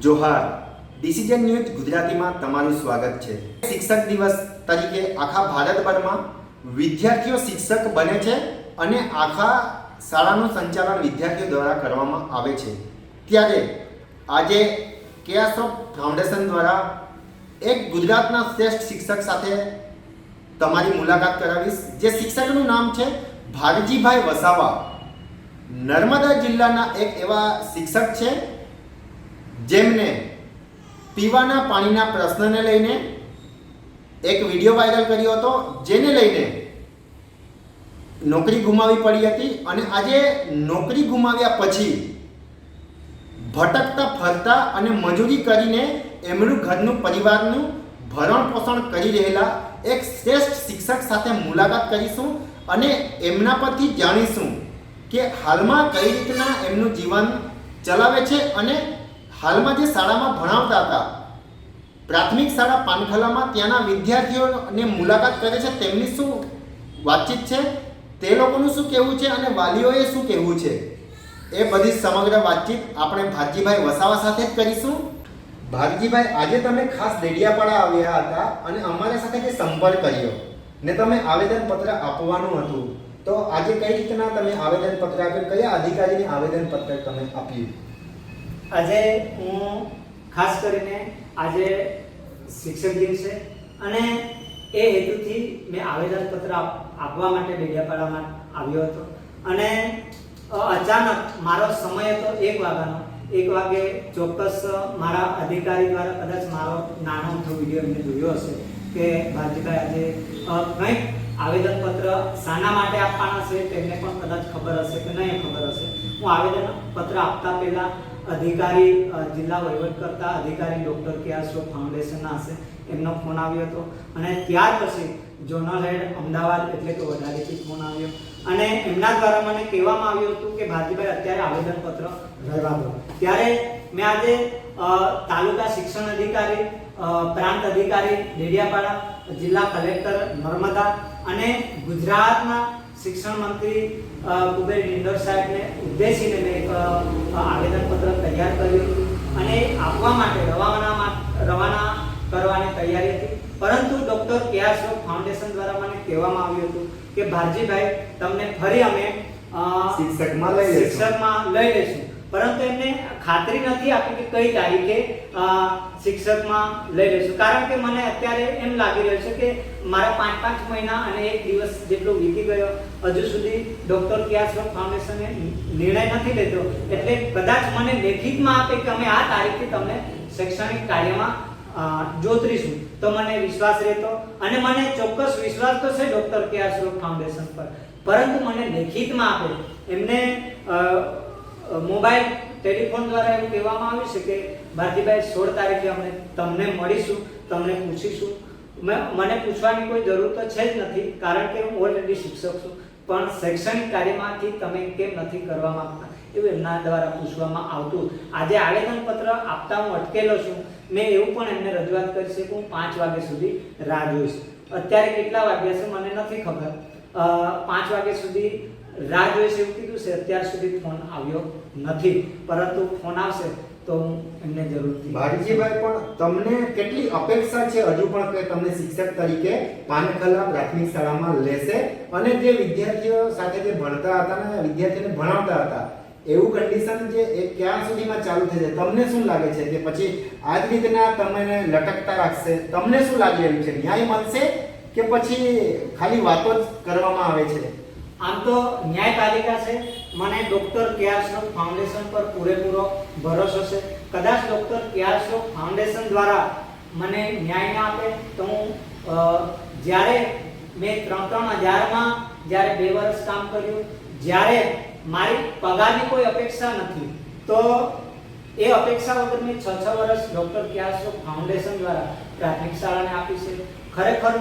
Johar decision news ગુજરાતીમાં તમારું સ્વાગત છે। શિક્ષક દિવસ તરીકે આખા ભારતભરમાં વિદ્યાર્થીઓ શિક્ષક બને છે અને આખા શાળાનું સંચાલન વિદ્યાર્થીઓ દ્વારા કરવામાં આવે છે। ત્યારે આજે કેઆરસોફ્ટ ફાઉન્ડેશન દ્વારા એક ગુજરાતના શ્રેષ્ઠ શિક્ષક સાથે તમારી મુલાકાત કરાવીશ। જે શિક્ષકનું નામ છે ભારજીભાઈ વસાવા। નર્મદા જિલ્લાના એક એવા શિક્ષક છે જેમને પીવાના પાણીના પ્રશ્નને લઈને એક વિડીયો વાયરલ કર્યો હતો, જેને લઈને નોકરી ગુમાવી પડી હતી અને આજે નોકરી ગુમાવ્યા પછી ભટકતા ફરતા અને મજૂરી કરીને એમનું ઘરનું પરિવારનું ભરણ પોષણ કરી રહેલા એક શ્રેષ્ઠ શિક્ષક સાથે મુલાકાત કરીશું અને એમના પરથી જાણીશું કે હાલમાં કઈ રીતના એમનું જીવન ચલાવે છે અને હાલમાં જે શાળામાં ભણાવતા હતા પ્રાથમિક શાળા પાનખલામાં ત્યાંના વિદ્યાર્થીઓને મુલાકાત કરે છે, તેમની શું વાતચીત છે, તે લોકોનું શું કહેવું છે અને વાલીઓએ શું કહેવું છે, એ બધી સમગ્ર વાતચીત આપણે ભારજીભાઈ વસાવા સાથે જ કરીશું। ભારજીભાઈ, આજે તમે ખાસ ડેડિયાપાડા આવ્યા હતા અને અમારા સાથે જે સંપર્ક કર્યો ને તમે આવેદનપત્ર આપવાનું હતું, તો આજે કઈ રીતના તમે આવેદનપત્ર આપ્યું, કયા અધિકારીને આવેદનપત્ર તમે આપ્યું? આજે હું ખાસ કરીને આજે શિક્ષક દિન છે અને એ હેતુથી મેં આવેદનપત્ર આપવા માટે ડેડિયાપાડામાં આવ્યો હતો અને અચાનક મારો સમય હતો 1 વાગ્યાનો। 1 વાગે ચોક્કસ મારા અધિકારી દ્વારા કદાચ મારો નાનો અમથો વિડીયો એમને જોયો હશે કે ભારતીભાઈ આજે કંઈક આવેદનપત્ર શાના માટે આપવાના છે તેમને પણ કદાચ ખબર હશે કે નહીં ખબર હશે। હું આવેદનપત્ર આપતા પહેલા અધિકારી જિલ્લા વહીવટકર્તા અધિકારી ડૉક્ટર કેઆરસોફ્ટ ફાઉન્ડેશનના હશે, એમનો ફોન આવ્યો હતો અને ત્યાર પછી ઝોનલ હેડ અમદાવાદ એટલે કે વડાલીથી ફોન આવ્યો અને એમના દ્વારા મને કહેવામાં આવ્યું હતું કે ભારતીભાઈ અત્યારે આવેદનપત્ર રહેવા દો। ત્યારે મેં આજે તાલુકા શિક્ષણ અધિકારી, પ્રાંત અધિકારી ડેડિયાપાડા, જિલ્લા કલેક્ટર નર્મદા અને ગુજરાતના શિક્ષણ મંત્રી કુબેર નિંદર સાહેબને ઉદ્દેશીને મેં એક આવેદનપત્ર તૈયાર કર્યું અને આપવા માટે રવાના કરવાની તૈયારી હતી, પરંતુ ડૉક્ટર કેઆરસોફ્ટ ફાઉન્ડેશન દ્વારા મને કહેવામાં આવ્યું હતું કે ભારજીભાઈ તમને ફરી અમે શિક્ષકમાં લઈ લઈશું, પરંતુ એમને ખાતરી નથી આપી કે કઈ તારીખે શિક્ષકમાં લઈ લઈશું, કારણ કે મને અત્યારે એમ લાગી રહ્યું છે કે મારા 5 મહિના અને 1 દિવસ જેટલો વીતી ગયો, હજુ સુધી ડૉક્ટર કેઆરસોફ્ટ ફાઉન્ડેશને નિર્ણય નથી લીધો, એટલે કદાચ મને લેખિતમાં આપે કે અમે આ તારીખથી તમને શૈક્ષણિક કાર્યમાં જોતરીશું તો મને વિશ્વાસ રહેતો અને મને ચોક્કસ વિશ્વાસ તો છે ડૉક્ટર કેઆરસોફ્ટ ફાઉન્ડેશન પર, પરંતુ મને લેખિતમાં આપે। એમને મોબાઈલ ટેલિફોન દ્વારા એવું કહેવામાં આવ્યું છે કે ભારતીભાઈ 16 તારીખે અમે તમને મળીશું, તમને પૂછીશું। મને પૂછવાની કોઈ જરૂર તો છે જ નથી, કારણ કે હું ઓલરેડી શિક્ષક છું, પણ શૈક્ષણિક કાર્યમાંથી તમે કેમ નથી કરવા માંગતા એવું એમના દ્વારા પૂછવામાં આવતું। આજે આવેદનપત્ર આપતા હું અટકેલો છું, મેં એવું પણ એમને રજૂઆત કરી છે કે હું 5 વાગ્યા સુધી રાહ જોઈશ। અત્યારે કેટલા વાગ્યા છે મને નથી ખબર, 5 વાગ્યા સુધી રાહ જોઈશ એવું કીધું છે, અત્યાર સુધી ફોન આવ્યો નથી, પરંતુ ફોન આવશે તો હું એમને જરૂરથી। ભારજીભાઈ, પણ તમને કેટલી અપેક્ષા છે હજુ પણ કે તમને શિક્ષક તરીકે પાનખલા પ્રાથમિક શાળામાં લેશે અને જે વિદ્યાર્થીઓ સાથે જે ભણતા હતા ને વિદ્યાર્થીઓને ભણાવતા હતા એવું કન્ડિશન જે ક્યાં સુધીમાં ચાલુ થશે? તમને શું લાગે છે કે પછી આ જ રીતના તમને લટકતા રાખશે? તમને શું લાગી રહ્યું છે, ન્યાય મળશે કે પછી ખાલી વાતો જ કરવામાં આવે છે? આમ તો ન્યાયપાલિકા છે, મને ડૉક્ટર કેઆરસોફ્ટ ફાઉન્ડેશન પર પૂરેપૂરો ભરોસો છે। કદાચ ડૉક્ટર કેઆરસોફ્ટ ફાઉન્ડેશન દ્વારા મને ન્યાય ના આપે તો હું જ્યારે મેં 3-3000માં જ્યારે 2 વર્ષ કામ કર્યું, જ્યારે મારી પગારની કોઈ અપેક્ષા નથી, તો એ અપેક્ષા વગર મેં 6 વર્ષ ડૉક્ટર કેઆરસોફ્ટ ફાઉન્ડેશન દ્વારા પ્રાથમિક શાળાને આપી છે। ખરેખર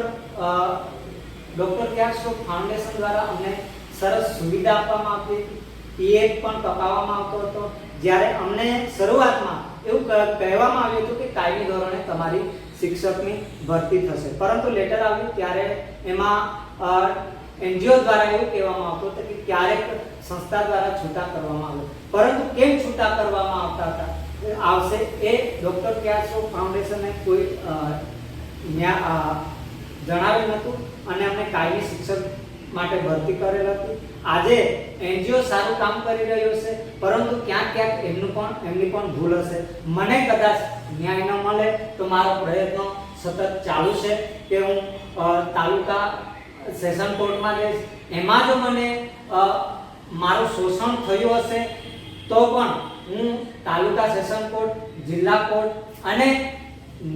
ડૉક્ટર કેઆરસોફ્ટ ફાઉન્ડેશન દ્વારા અમને સરસ સુવિધા આપવામાં આવતી, પીએફ પણ કપાવવામાં આવતો હતો, જ્યારે અમને શરૂઆતમાં એવું કહેવામાં આવ્યું હતું કે કાયમી ધોરણે તમારી શિક્ષકની ભરતી થશે, પરંતુ લેટર આવ્યું ત્યારે એમાં એનજીઓ દ્વારા એવું કહેવામાં આવતું હતું કે ક્યારેક સંસ્થા દ્વારા છૂટા કરવામાં આવે, પરંતુ કેમ છૂટા કરવામાં આવતા હતા આવશે એ ડૉક્ટર ક્યાસો ફાઉન્ડેશને કોઈ જણાવ્યું નહોતું અને અમને કાયમી શિક્ષક માટે ભરતી કરેલ હતી. આજે એનજીઓ સારું કામ કરી રહ્યો છે, પરંતુ ક્યાંક ક્યાંક એમની પણ ભૂલ હશે. મને કદાચ ન્યાય ન મળે તો મારો પ્રયત્ન સતત ચાલુ છે કે હું તાલુકા સેશન કોર્ટમાં જઈશ. એમાં જો મને મારું શોષણ થયું હશે તો પણ હું તાલુકા સેશન કોર્ટ, જિલ્લા કોર્ટ અને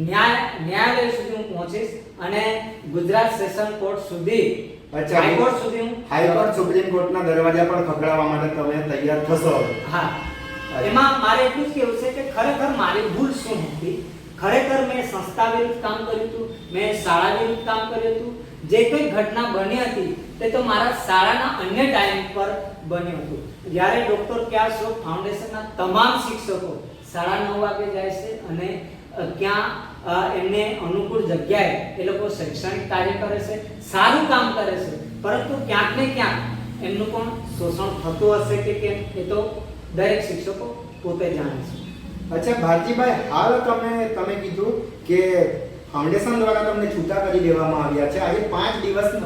ન્યાયાલય સુધી હું પહોંચીશ અને ગુજરાત સેશન કોર્ટ સુધી, હાઈકોર્ટ સુધી હું હાઈકોર્ટ, સુપ્રીમ કોર્ટના દરવાજા પણ ખખડાવવા માટે તમે તૈયાર થશો. હા, એમાં મારે એટલું જ કહેવું છે કે ખરેખર મારી ભૂલ શું હતી. ખરેખર મેં સંસ્થા વિરુદ્ધ કામ કર્યું હતું, મેં શાળા વિરુદ્ધ કામ કર્યું હતું. જે કંઈ ઘટના બની હતી તે તો મારા શાળાના અન્ય ટાઈમ પર બન્યું હતું. જ્યારે ડૉક્ટર ક્યાસો ફાઉન્ડેશનના તમામ શિક્ષકો 9:30 વાગે જાય છે અને ક્યાં એમને અનુકૂળ જગ્યાએ એ લોકો શૈક્ષણિક કાર્ય કરે છે, સારું કામ કરે છે, પરંતુ ક્યાંક ને ક્યાંક એમનું પણ શોષણ થતું હશે કે કેમ એ તો દરેક શિક્ષકો પોતે જાણે છે. અચ્છા ભારતીભાઈ, હાલ તમે કીધું કે ફાઉન્ડેશન દ્વારા તમને છૂટા કરી દેવામાં આવ્યા છે. આજે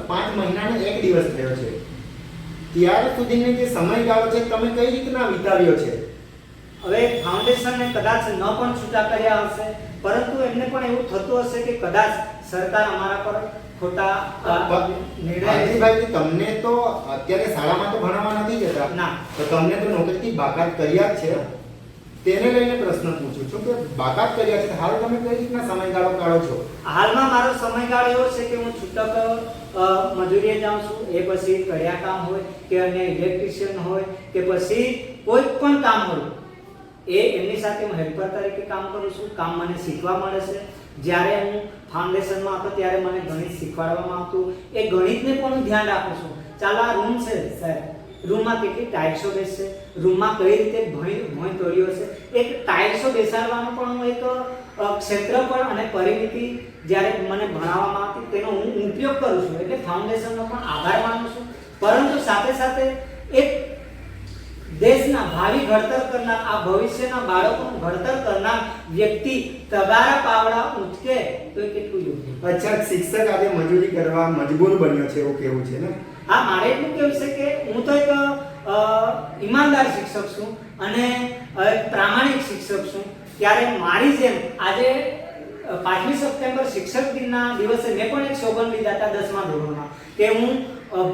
5 મહિનાનો 1 દિવસ થયો છે. ત્યાર સુધીનો જે સમયગાળો છે તમે કઈ રીતના વિતાવ્યો છે? હવે ફાઉન્ડેશનને કદાચ ન પણ છૂટા કર્યા હશે, પરંતુ એમને પણ એવું થતું હશે કે કદાચ સરકાર અમારા પર ખોટા ભારતીભાઈ, તમને તો અત્યારે શાળામાં તો ભણાવવા નથી જતા ના, તો તમને તો નોકરીથી બાકાત કર્યા જ છે. તેને લઈને પ્રશ્ન પૂછું છું કે બાકાત કર્યા છે, હાલ તમે કઈ રીતના સમયગાળો કાઢો છો? હાલમાં મારો સમયગાળો એવો છે કે હું છૂટક મજૂરીએ જાઉં છું. એ પછી કડિયા કામ હોય કે અન્ય ઇલેક્ટ્રિશિયન હોય કે પછી કોઈ પણ કામ હોય એમની સાથે હું હેલ્પર તરીકે કામ કરું છું. કામ મને શીખવા મળે છે. જ્યારે હું ફાઉન્ડેશનમાં હતો ત્યારે મને ગણિત શીખવાડવામાં આવતું. એ ગણિતને પણ હું ધ્યાન રાખું છું. ચાલો આ રૂમ છે સાહેબ, રૂમમાં કેટલી ટાઇલ્સો બેસશે, રૂમમાં કઈ રીતે ભોંય તોડ્યો છે, એક ટાઇલ્સો બેસાડવાનો પણ હું એક ક્ષેત્રફળ અને પરિમિતિ જ્યારે મને ભણાવવામાં આવતી તેનો હું ઉપયોગ કરું છું. એટલે ફાઉન્ડેશનનો પણ આભાર માનું છું. પરંતુ સાથે સાથે એક દેશના ભાવિ ઘડતર કરનાર, આ ભવિષ્યના બાળકોનું ઘડતર કરનાર વ્યક્તિ તગારા પાવડા ઊંચકે તો એ કેટલું યોગ્ય? અચ્છા, શિક્ષક આજે મજૂરી કરવા મજબૂર બન્યો છે એવું કેવું છે ને? હા, મારે એટલું કહેવું છે કે હું તો એક ઈમાનદાર શિક્ષક છું અને પ્રામાણિક શિક્ષક છું. ત્યારે મારી જેમ આજે 5મી સપ્ટેમ્બર શિક્ષક દિનના દિવસે મેં પણ એક સોગંદ લીધા હતા 10મા ધોરણમાં કે હું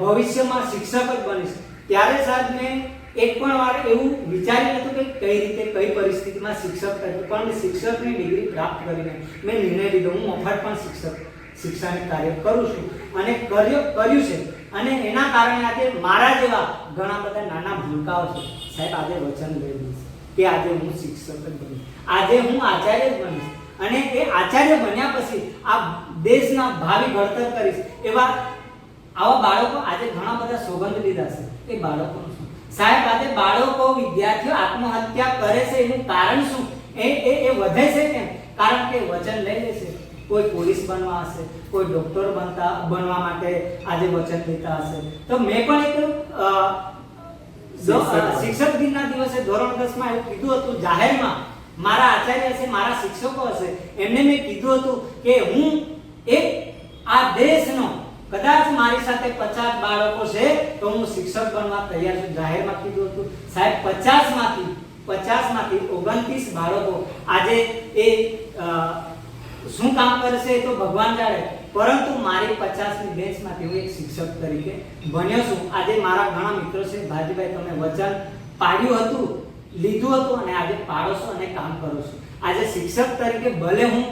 ભવિષ્યમાં શિક્ષક જ બનીશ. ત્યારે સાહેબ મેં એક પણ વાર એવું વિચાર્યું નહોતું કે કઈ રીતે કઈ પરિસ્થિતિમાં શિક્ષક થશે, પણ શિક્ષકની ડિગ્રી પ્રાપ્ત કરીને મેં નિર્ણય લીધો હું મફત પણ શિક્ષાનું કાર્ય કરું છું અને કર્યું છે. અને એના કારણે આજે મારા જેવા ઘણા બધા નાના ભૂલકાઓ છે સાહેબ આજે વચન લઈ દઈશ કે આજે હું શિક્ષક જ બનીશ, આજે હું આચાર્ય જ બનીશ અને એ આચાર્ય બન્યા પછી આ દેશના ભાવિ ઘડતર કરીશ. આવા બાળકો આજે ઘણા બધા સોગંદ લીધા છે. એ બાળકોનું શું સાહેબ? આજે બાળકો, વિદ્યાર્થીઓ આત્મહત્યા કરે છે એનું કારણ શું? એ વધે છે કેમ? કારણ કે વચન લઈ લે છે. કોઈ પોલીસ બનવા હશે, કોઈ ડોક્ટર બનવા માટે આજે વચન લેતા હશે. તો મેં પણ એક શિક્ષક દિનના દિવસે ધોરણ 10માં એવું કીધું હતું જાહેરમાં, મારા આચાર્ય હશે, મારા શિક્ષકો હશે, એમને મેં કીધું હતું કે હું એક આ દેશનો કદાચ મારી સાથે 50 બાળકો છે તો હું શિક્ષક બનવા તૈયાર છું. જાહેરમાં કીધું હતું સાહેબ. 50 માંથી 29 બાળકો આજે એ શું કામ કરશે એ તો ભગવાન જાણે, પરંતુ મારી 50ની બેન્ચમાંથી હું એક શિક્ષક તરીકે બન્યો છું. આજે મારા ઘણા મિત્રો છે, ભાજીભાઈ તમે વચન પાડ્યું હતું, લીધું હતું અને આજે પાડો છો અને કામ કરો છો. આજે શિક્ષક તરીકે ભલે હું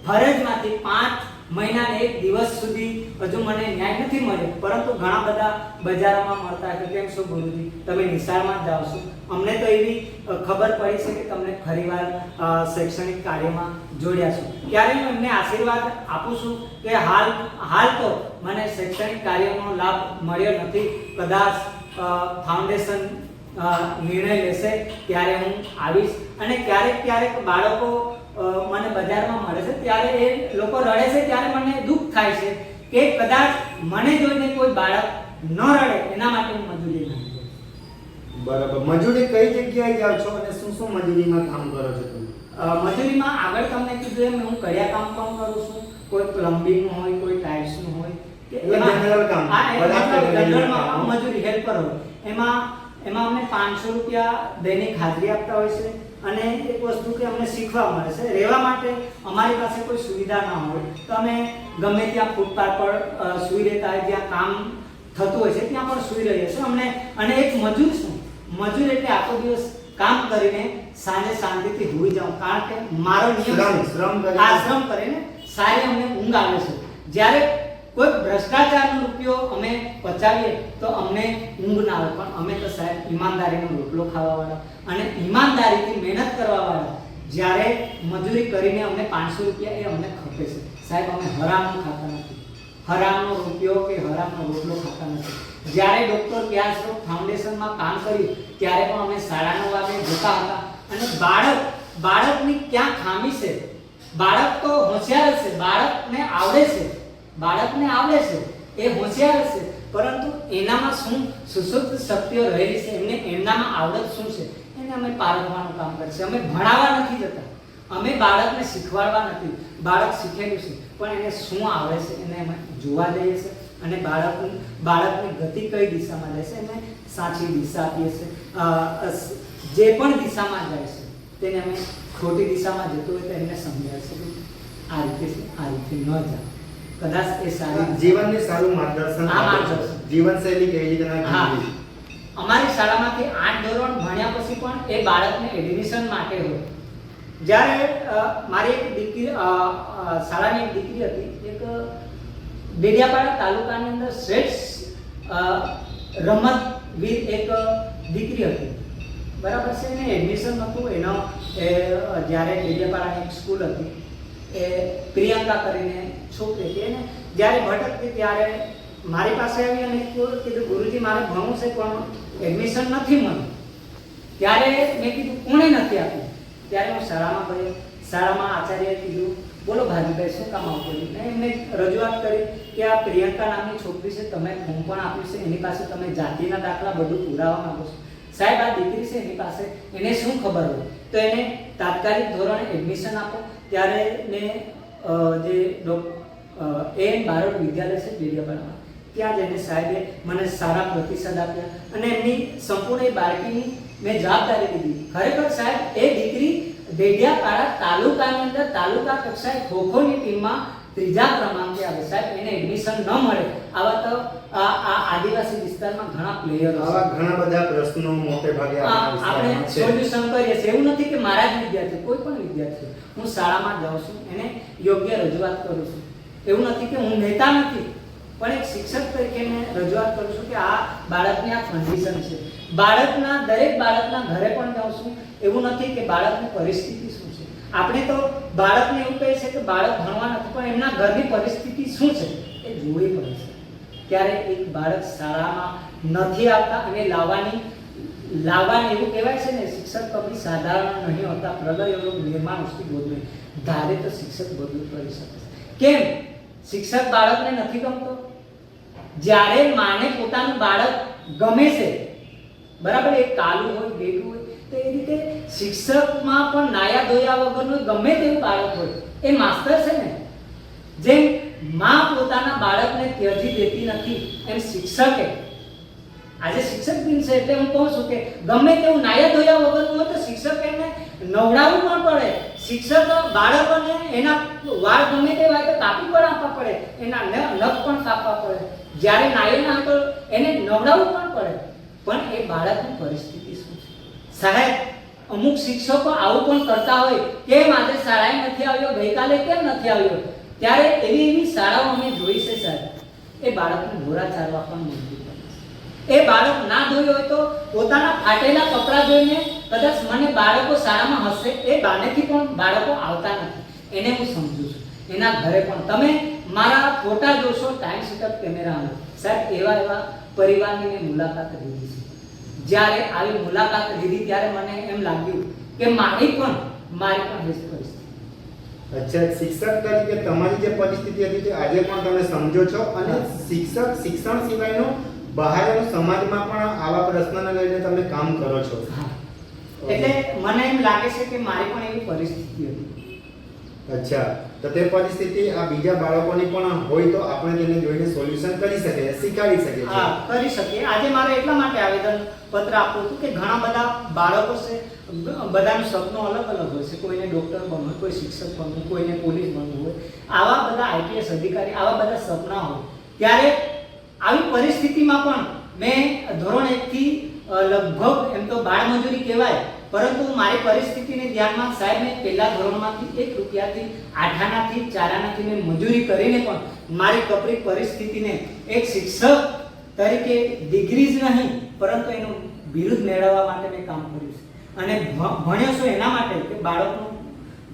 ફરજમાંથી 5 મહિના ને 1 દિવસ સુધી હજુ મને ન્યાય નથી મળ્યો, પરંતુ ઘણા બધા બજારોમાં મળતા કે કેમ છો ગુરુજી તમે નિશાળમાં જ જાઓ છો, અમને તો એવી ખબર પડી છે કે તમને ફરીવાર શૈક્ષણિક કાર્યમાં જોડ્યા છો. ત્યારે હું એમને આશીર્વાદ આપું છું કે હાલ તો મને શૈક્ષણિક કાર્યનો લાભ મળ્યો નથી. કદાચ ફાઉન્ડેશન નિર્ણય લેશે ત્યારે હું આવીશ. અને ક્યારેક બાળકો મને બજારમાં મળે છે ત્યારે એ લોકો રડે છે ત્યારે મને દુઃખ થાય છે કે કદાચ મને જોઈને કોઈ બાળક ન રડે એના માટે હું મજૂરી ના કરું. બરાબર. મજૂરી કઈ જગ્યાએ જાવ છો અને શું શું મજૂરીમાં કામ કરો છો તમે? મજૂરીમાં આગળ તમને કીધું એમ હું કડિયા કામ પણ કરું છું, કોઈ પ્લમ્બિંગનું હોય, કોઈ ટાઇલ્સનું હોય કે જનરલ કામ. જનરલમાં મજૂરી હેલ્પર હોય એમાં અમને 500 રૂપિયા દૈનિક હાજરી આપતા હોય છે. અને એક વસ્તુ કે અમને શીખવા મળે છે, રહેવા માટે અમારી પાસે કોઈ સુવિધા ના હોય તો અમે ગમે ત્યાં ફૂટપાથ પર સૂઈ રહેતા હોય, જ્યાં કામ થતું હોય છે ત્યાં પણ સૂઈ રહીએ છીએ અમને. અને એક મજૂર છું, મજૂર એટલે આખો દિવસ કામ કરીને સાંજે શાંતિથી સૂઈ જાઉં, કારણ કે મારો નિયમ શ્રમ કરીને સારી અમને ઊંઘ આવે છે. જ્યારે કોઈ ભ્રષ્ટાચારનો રૂપિયો અમે પચાવીએ તો અમને ઊંઘ ના આવે, પણ અમે તો સાહેબ ઈમાનદારીનો રોટલો ખાવાવાળા અને ઈમાનદારીથી મહેનત કરવાવાળા. જ્યારે મજૂરી કરીને અમને 500 રૂપિયા એ અમને ખપે છે સાહેબ. અમે હરામનું ખાતા નથી, હરામનો રૂપિયો કે હરામનો રોટલો ખાતા નથી. જ્યારે ડૉક્ટર વ્યાસરોગ ફાઉન્ડેશનમાં કામ કર્યું ત્યારે પણ અમે 9:30 વાગે જતા હતા. અને બાળકની ક્યાં ખામી છે? બાળક તો હોશિયાર છે, બાળકને આવડે છે, એ હોશિયાર છે, પરંતુ એનામાં શું સુસુપ્ત શક્તિઓ રહેલી છે, એમનામાં આવડત શું છે એને અમે પારખવાનું કામ કરીએ છીએ. અમે ભણાવવા નથી જતા, અમે બાળકને શીખવાડવા નથી. બાળક શીખેલું છે પણ એને શું આવડે છે એને અમે જોવા જઈએ છીએ. અને બાળકની ગતિ કઈ દિશામાં જાય છે એને સાચી દિશા આપીએ છીએ. જે પણ દિશામાં જાય છે તેને અમે ખોટી દિશામાં જતો હોય તો એમને સમજાવીએ છીએ આ રીતે ન જાય, કદાચ એ સારી જીવનને સારું માર્ગદર્શન જીવનશૈલી કેવી રીતે નાખવી. અમારી શાળામાંથી 8 ધોરણ ભણ્યા પછી પણ એ બાળકને એડમિશન માટે હોય. જ્યારે મારી એક દીકરી શાળાની એક દીકરી હતી, એક ડેડિયાપાડા તાલુકાની અંદર શ્રેષ્ઠ રમતવીર એક દીકરી હતી, બરાબર છે. એને એડમિશન નહોતું. જ્યારે ડેડિયાપાડાની એક સ્કૂલ હતી, એ પ્રિયંકા કરીને છોકરી હતી, એને જ્યારે ભટકતી ત્યારે મારી પાસે આવી અને કીધું ગુરુજી મારે ભણવું છે પણ એડમિશન નથી મળ્યું. ત્યારે મેં કીધું કોણે નથી આપ્યું? ત્યારે હું શાળામાં ગયો. શાળામાં આચાર્યએ કીધું બોલો ભાજીભાઈ શું કામ આવું કર્યું? મેં એમને રજૂઆત કરી કે આ પ્રિયંકા નામની છોકરી છે, તમે ફોર્મ પણ આપ્યું છે, એની પાસે તમે જાતિના દાખલા બધું પુરાવા માંગો છો. સાહેબ આ દીકરી છે એની પાસે, એને શું ખબર હોય? તો એને તાત્કાલિક ધોરણે એડમિશન આપો. ત્યારે મેં જે એન બારોટ વિદ્યાલય છે ડેડિયાપાડામાં, ત્યાં જઈને સાહેબે મને સારા પ્રતિસાદ આપ્યા અને એમની સંપૂર્ણ બાળકીની મેં જવાબદારી લીધી. ખરેખર સાહેબ એ દીકરી ડેડિયાપાડા તાલુકાની અંદર તાલુકા કક્ષાએ ખોખોની ટીમમાં 3જા ક્રમાંકે આવે. સાહેબ એને એડમિશન ન મળે આવા તો આ આદિવાસી વિસ્તારમાં ઘણા પ્લેયરો આવા ઘણા બધા પ્રશ્નો મોટે ભાગે આપણે સોલ્યુશન કરીએ છીએ. એવું નથી કે મારા જ વિદ્યાર્થી, કોઈ પણ વિદ્યાર્થી હું શાળામાં જાઉં છું એને યોગ્ય રજૂઆત કરું છું. એવું નથી કે હું નેતા નથી, પણ એક શિક્ષક તરીકે મેં રજૂઆત કરું છું કે આ બાળકની આ કન્ડિશન છે. દરેક બાળકના ઘરે પણ જાઉં છું. એવું નથી કે બાળકની પરિસ્થિતિ શું છે. આપણે તો બાળકને એવું કહે છે કે બાળક ભણવા નથી, પણ એમના ઘરની પરિસ્થિતિ શું છે એ જોવી પડે છે. ત્યારે એક બાળક શાળામાં નથી આવતા અને લાવવાની એવું કહેવાય છે ને, શિક્ષક કભી સાધારણ નહીં હોતા, પ્રલય યોગ નિર્માણ ઉસકી ગોદ મેં. ધારે તો શિક્ષક બધું કરી શકે. કેમ શિક્ષક બાળકને નથી ગમતો? જ્યારે માને પોતાનું બાળક ગમે છે, બરાબર, એ કાલું હોય બેઠું હોય તો એ રીતે શિક્ષકમાં પણ નાયા ધોયા વગરનું ગમે તેવું બાળક હોય એ માસ્તર છે ને. જેમ માં પોતાના બાળકને ત્યજી દેતી નથી એમ શિક્ષકે, આજે શિક્ષક દિન છે એટલે હું કહું છું કે ગમે તેવું નાયા ધોયા વગરનું હોય તો શિક્ષક એને નવડાવવું પણ પડે. શિક્ષક બાળકોને એના વાળ ગમે તેવા હોય તો કાપી પણ આપવા પડે, એના નખ પણ કાપવા પડે. જ્યારે નાયો ના તો એને નવડાવવું પણ પડે. પણ એ બાળકની પરિસ્થિતિ શું છે? સાહેબ અમુક શિક્ષકો આવું પણ કરતા હોય, કેમ આજે શાળાએ નથી આવ્યો, ગઈકાલે કેમ નથી આવ્યો? ત્યારે એવી શાળાઓ અમે જોઈ છે સાહેબ, એ બાળકને ઢોરા ચારવા પણ મજબૂર કરે છે. એ બાળક ના ધોયું હોય તો પોતાના ફાટેલા કપડાં જોઈને કદાચ મને બાળકો શાળામાં હશે, એ બાનેથી પણ બાળકો આવતા નથી. એને હું સમજુ છું. એના ઘરે પણ તમે મારા ફોટા જોશો ટાઈમ સેટઅપ કેમેરામાં, સાહેબ એવા પરિવારની મેં મુલાકાત લીધી છે. જ્યારે આવી મુલાકાત લીધી ત્યારે મને એમ લાગ્યું કે મારી પણ એ જ પરિસ્થિતિ. અચ્છા, શિક્ષક તરીકે તમારી જે પરિસ્થિતિ હતી તે આજે પણ તમે સમજો છો અને શિક્ષણ સિવાયનો બહારનો સમાજમાં પણ આવા પ્રશ્નને લઈને તમે કામ કરો છો. એટલે મને એમ લાગે છે કે મારી પણ એવી પરિસ્થિતિ હતી. અચ્છા, તો તે પરિસ્થિતિ આ બીજા બાળકોની પણ હોય તો આપણે તેને જોઈને સોલ્યુશન કરી શકીએ, શીખવાડી શકીએ છીએ. હા, કરી શકીએ. આજે મારે એટલા માટે આવેદન પત્ર આપવું હતું કે ઘણા બધા બાળકો છે, બધાનું સપનું અલગ અલગ હોય છે. કોઈને ડોક્ટર બનવું હોય, કોઈ શિક્ષક બનવું, કોઈને પોલીસ બનવું હોય, આવા બધા આઈપીએસ અધિકારી, આવા બધા સપના હોય. ત્યારે આવી પરિસ્થિતિમાં પણ મેં ધોરણ 1 થી લગભગ એમ તો બાળમજૂરી કહેવાય, પરંતુ મારી પરિસ્થિતિને ધ્યાનમાં સાહેબ મેં પહેલા ધોરણમાંથી 1 રૂપિયાથી 8 આનાથી 4 આનાથી મેં મજૂરી કરીને પણ મારી કપરી પરિસ્થિતિને એક શિક્ષક તરીકે ડિગ્રી જ નહીં પરંતુ એનું બિરુદ મેળવવા માટે મેં કામ કર્યું છે. અને ભણ્યો છું એના માટે કે બાળકનું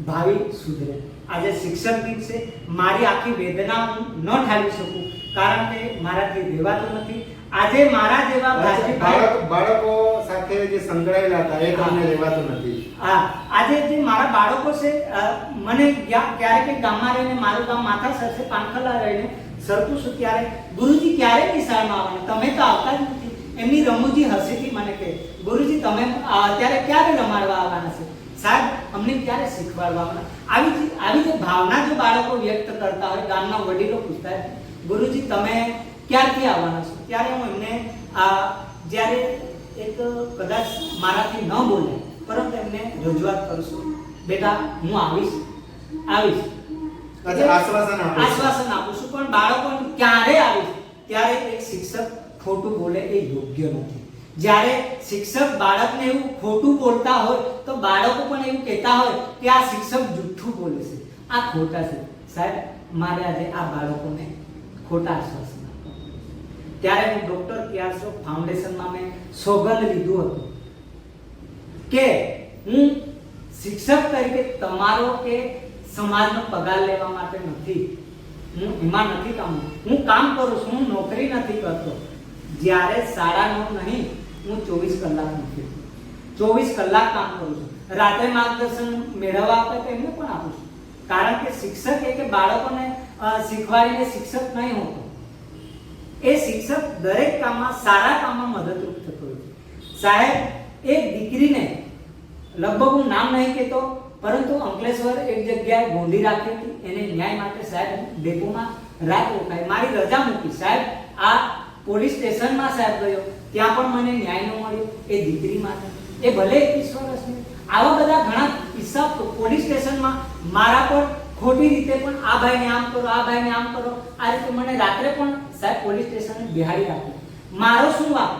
ભાવિ સુધરે. આજે શિક્ષક દિન છે, મારી આખી વેદના હું ન ઠાલવી શકું કારણ કે મારાથી રહેવાતું નથી. આજે મારા જેવા બાળકો સાથે જે સંકળાયેલા હતા એ તમને રહેવાતું નથી. હા, આજે જે મારા બાળકો છે, મને ક્યારેક ગામમાં રહીને, મારું ગામ માથા સરસે પાનખલા રહીને સરખું છું ત્યારે ગુરુજી ક્યારે નિશાળમાં આવવાના, તમે તો આવતા જ નથી. એમની રમૂજી હસીથી મને કહે, ગુરુજી તમે અત્યારે ક્યારે રમાડવા આવવાના છે, સાહેબ અમને ક્યારે શીખવાડવા આવવાના. આવી જે ભાવના જો બાળકો વ્યક્ત કરતા હોય, ગામના વડીલો પૂછતા હોય, ગુરુજી તમે ક્યારથી આવવાના છો, ત્યારે હું એમને જ્યારે એક કદાચ મારાથી ન બોલે પરંતુ એમને રજૂઆત કરું છું, બેટા હું આવીશ. આશ્વાસન આપું છું. પણ બાળકો ક્યારે આવીશ ત્યારે એક શિક્ષક ખોટું બોલે એ યોગ્ય નથી. જ્યારે શિક્ષક બાળકને એવું ખોટું બોલતા હોય તો બાળકો પણ એવું કહેતા હોય કે આ શિક્ષક જૂઠું બોલે છે, આ ખોટા છે. સાહેબ મારે આજે આ બાળકોને ખોટા આશ્વાસન ત્યારે હું ડોક્ટર કેઆરસો ફાઉન્ડેશનમાં મેં સોગંદ લીધું હતું કે હું શિક્ષક તરીકે તમારો કે સમાજનો પગાર લેવા માટે નથી, હું એમાં નથી કામ, હું કામ કરું છું, હું નોકરી નથી કરતો. જ્યારે 9:30 નહીં, હું 24 કલાક નથી, 24 કલાક કામ કરું છું. રાત્રે માર્ગદર્શન મેળવવા આપે તો એમને પણ આપું છું. કારણ કે શિક્ષક કે બાળકોને શીખવાડીને શિક્ષક નહીં હોતો, એ શિક્ષક દરેક કામમાં, સારા કામમાં મદદરૂપ થતો હોય છે. સાહેબ એક દીકરીને લગભગ હું નામ નહીં કહેતો પરંતુ અંકલેશ્વર એક જગ્યાએ ગોંધી રાખી હતી, એને ન્યાય માટે સાહેબ ડેપોમાં રાત રોકાઈ, મારી રજા મૂકી, સાહેબ આ પોલીસ સ્ટેશનમાં સાહેબ ગયો, ત્યાં પણ મને ન્યાય ન મળ્યો એ દીકરી માટે. એ ભલે 21 વર્ષની. આવા બધા ઘણા કિસ્સા પોલીસ સ્ટેશનમાં મારા પર ખોટી રીતે પણ આ ભાઈને આમ કરો, આ ભાઈને આમ કરો, આ રીતે મને રાત્રે પણ સાહેબ પોલીસ સ્ટેશને બિહાડી રાખ્યો. મારો શું વાંક?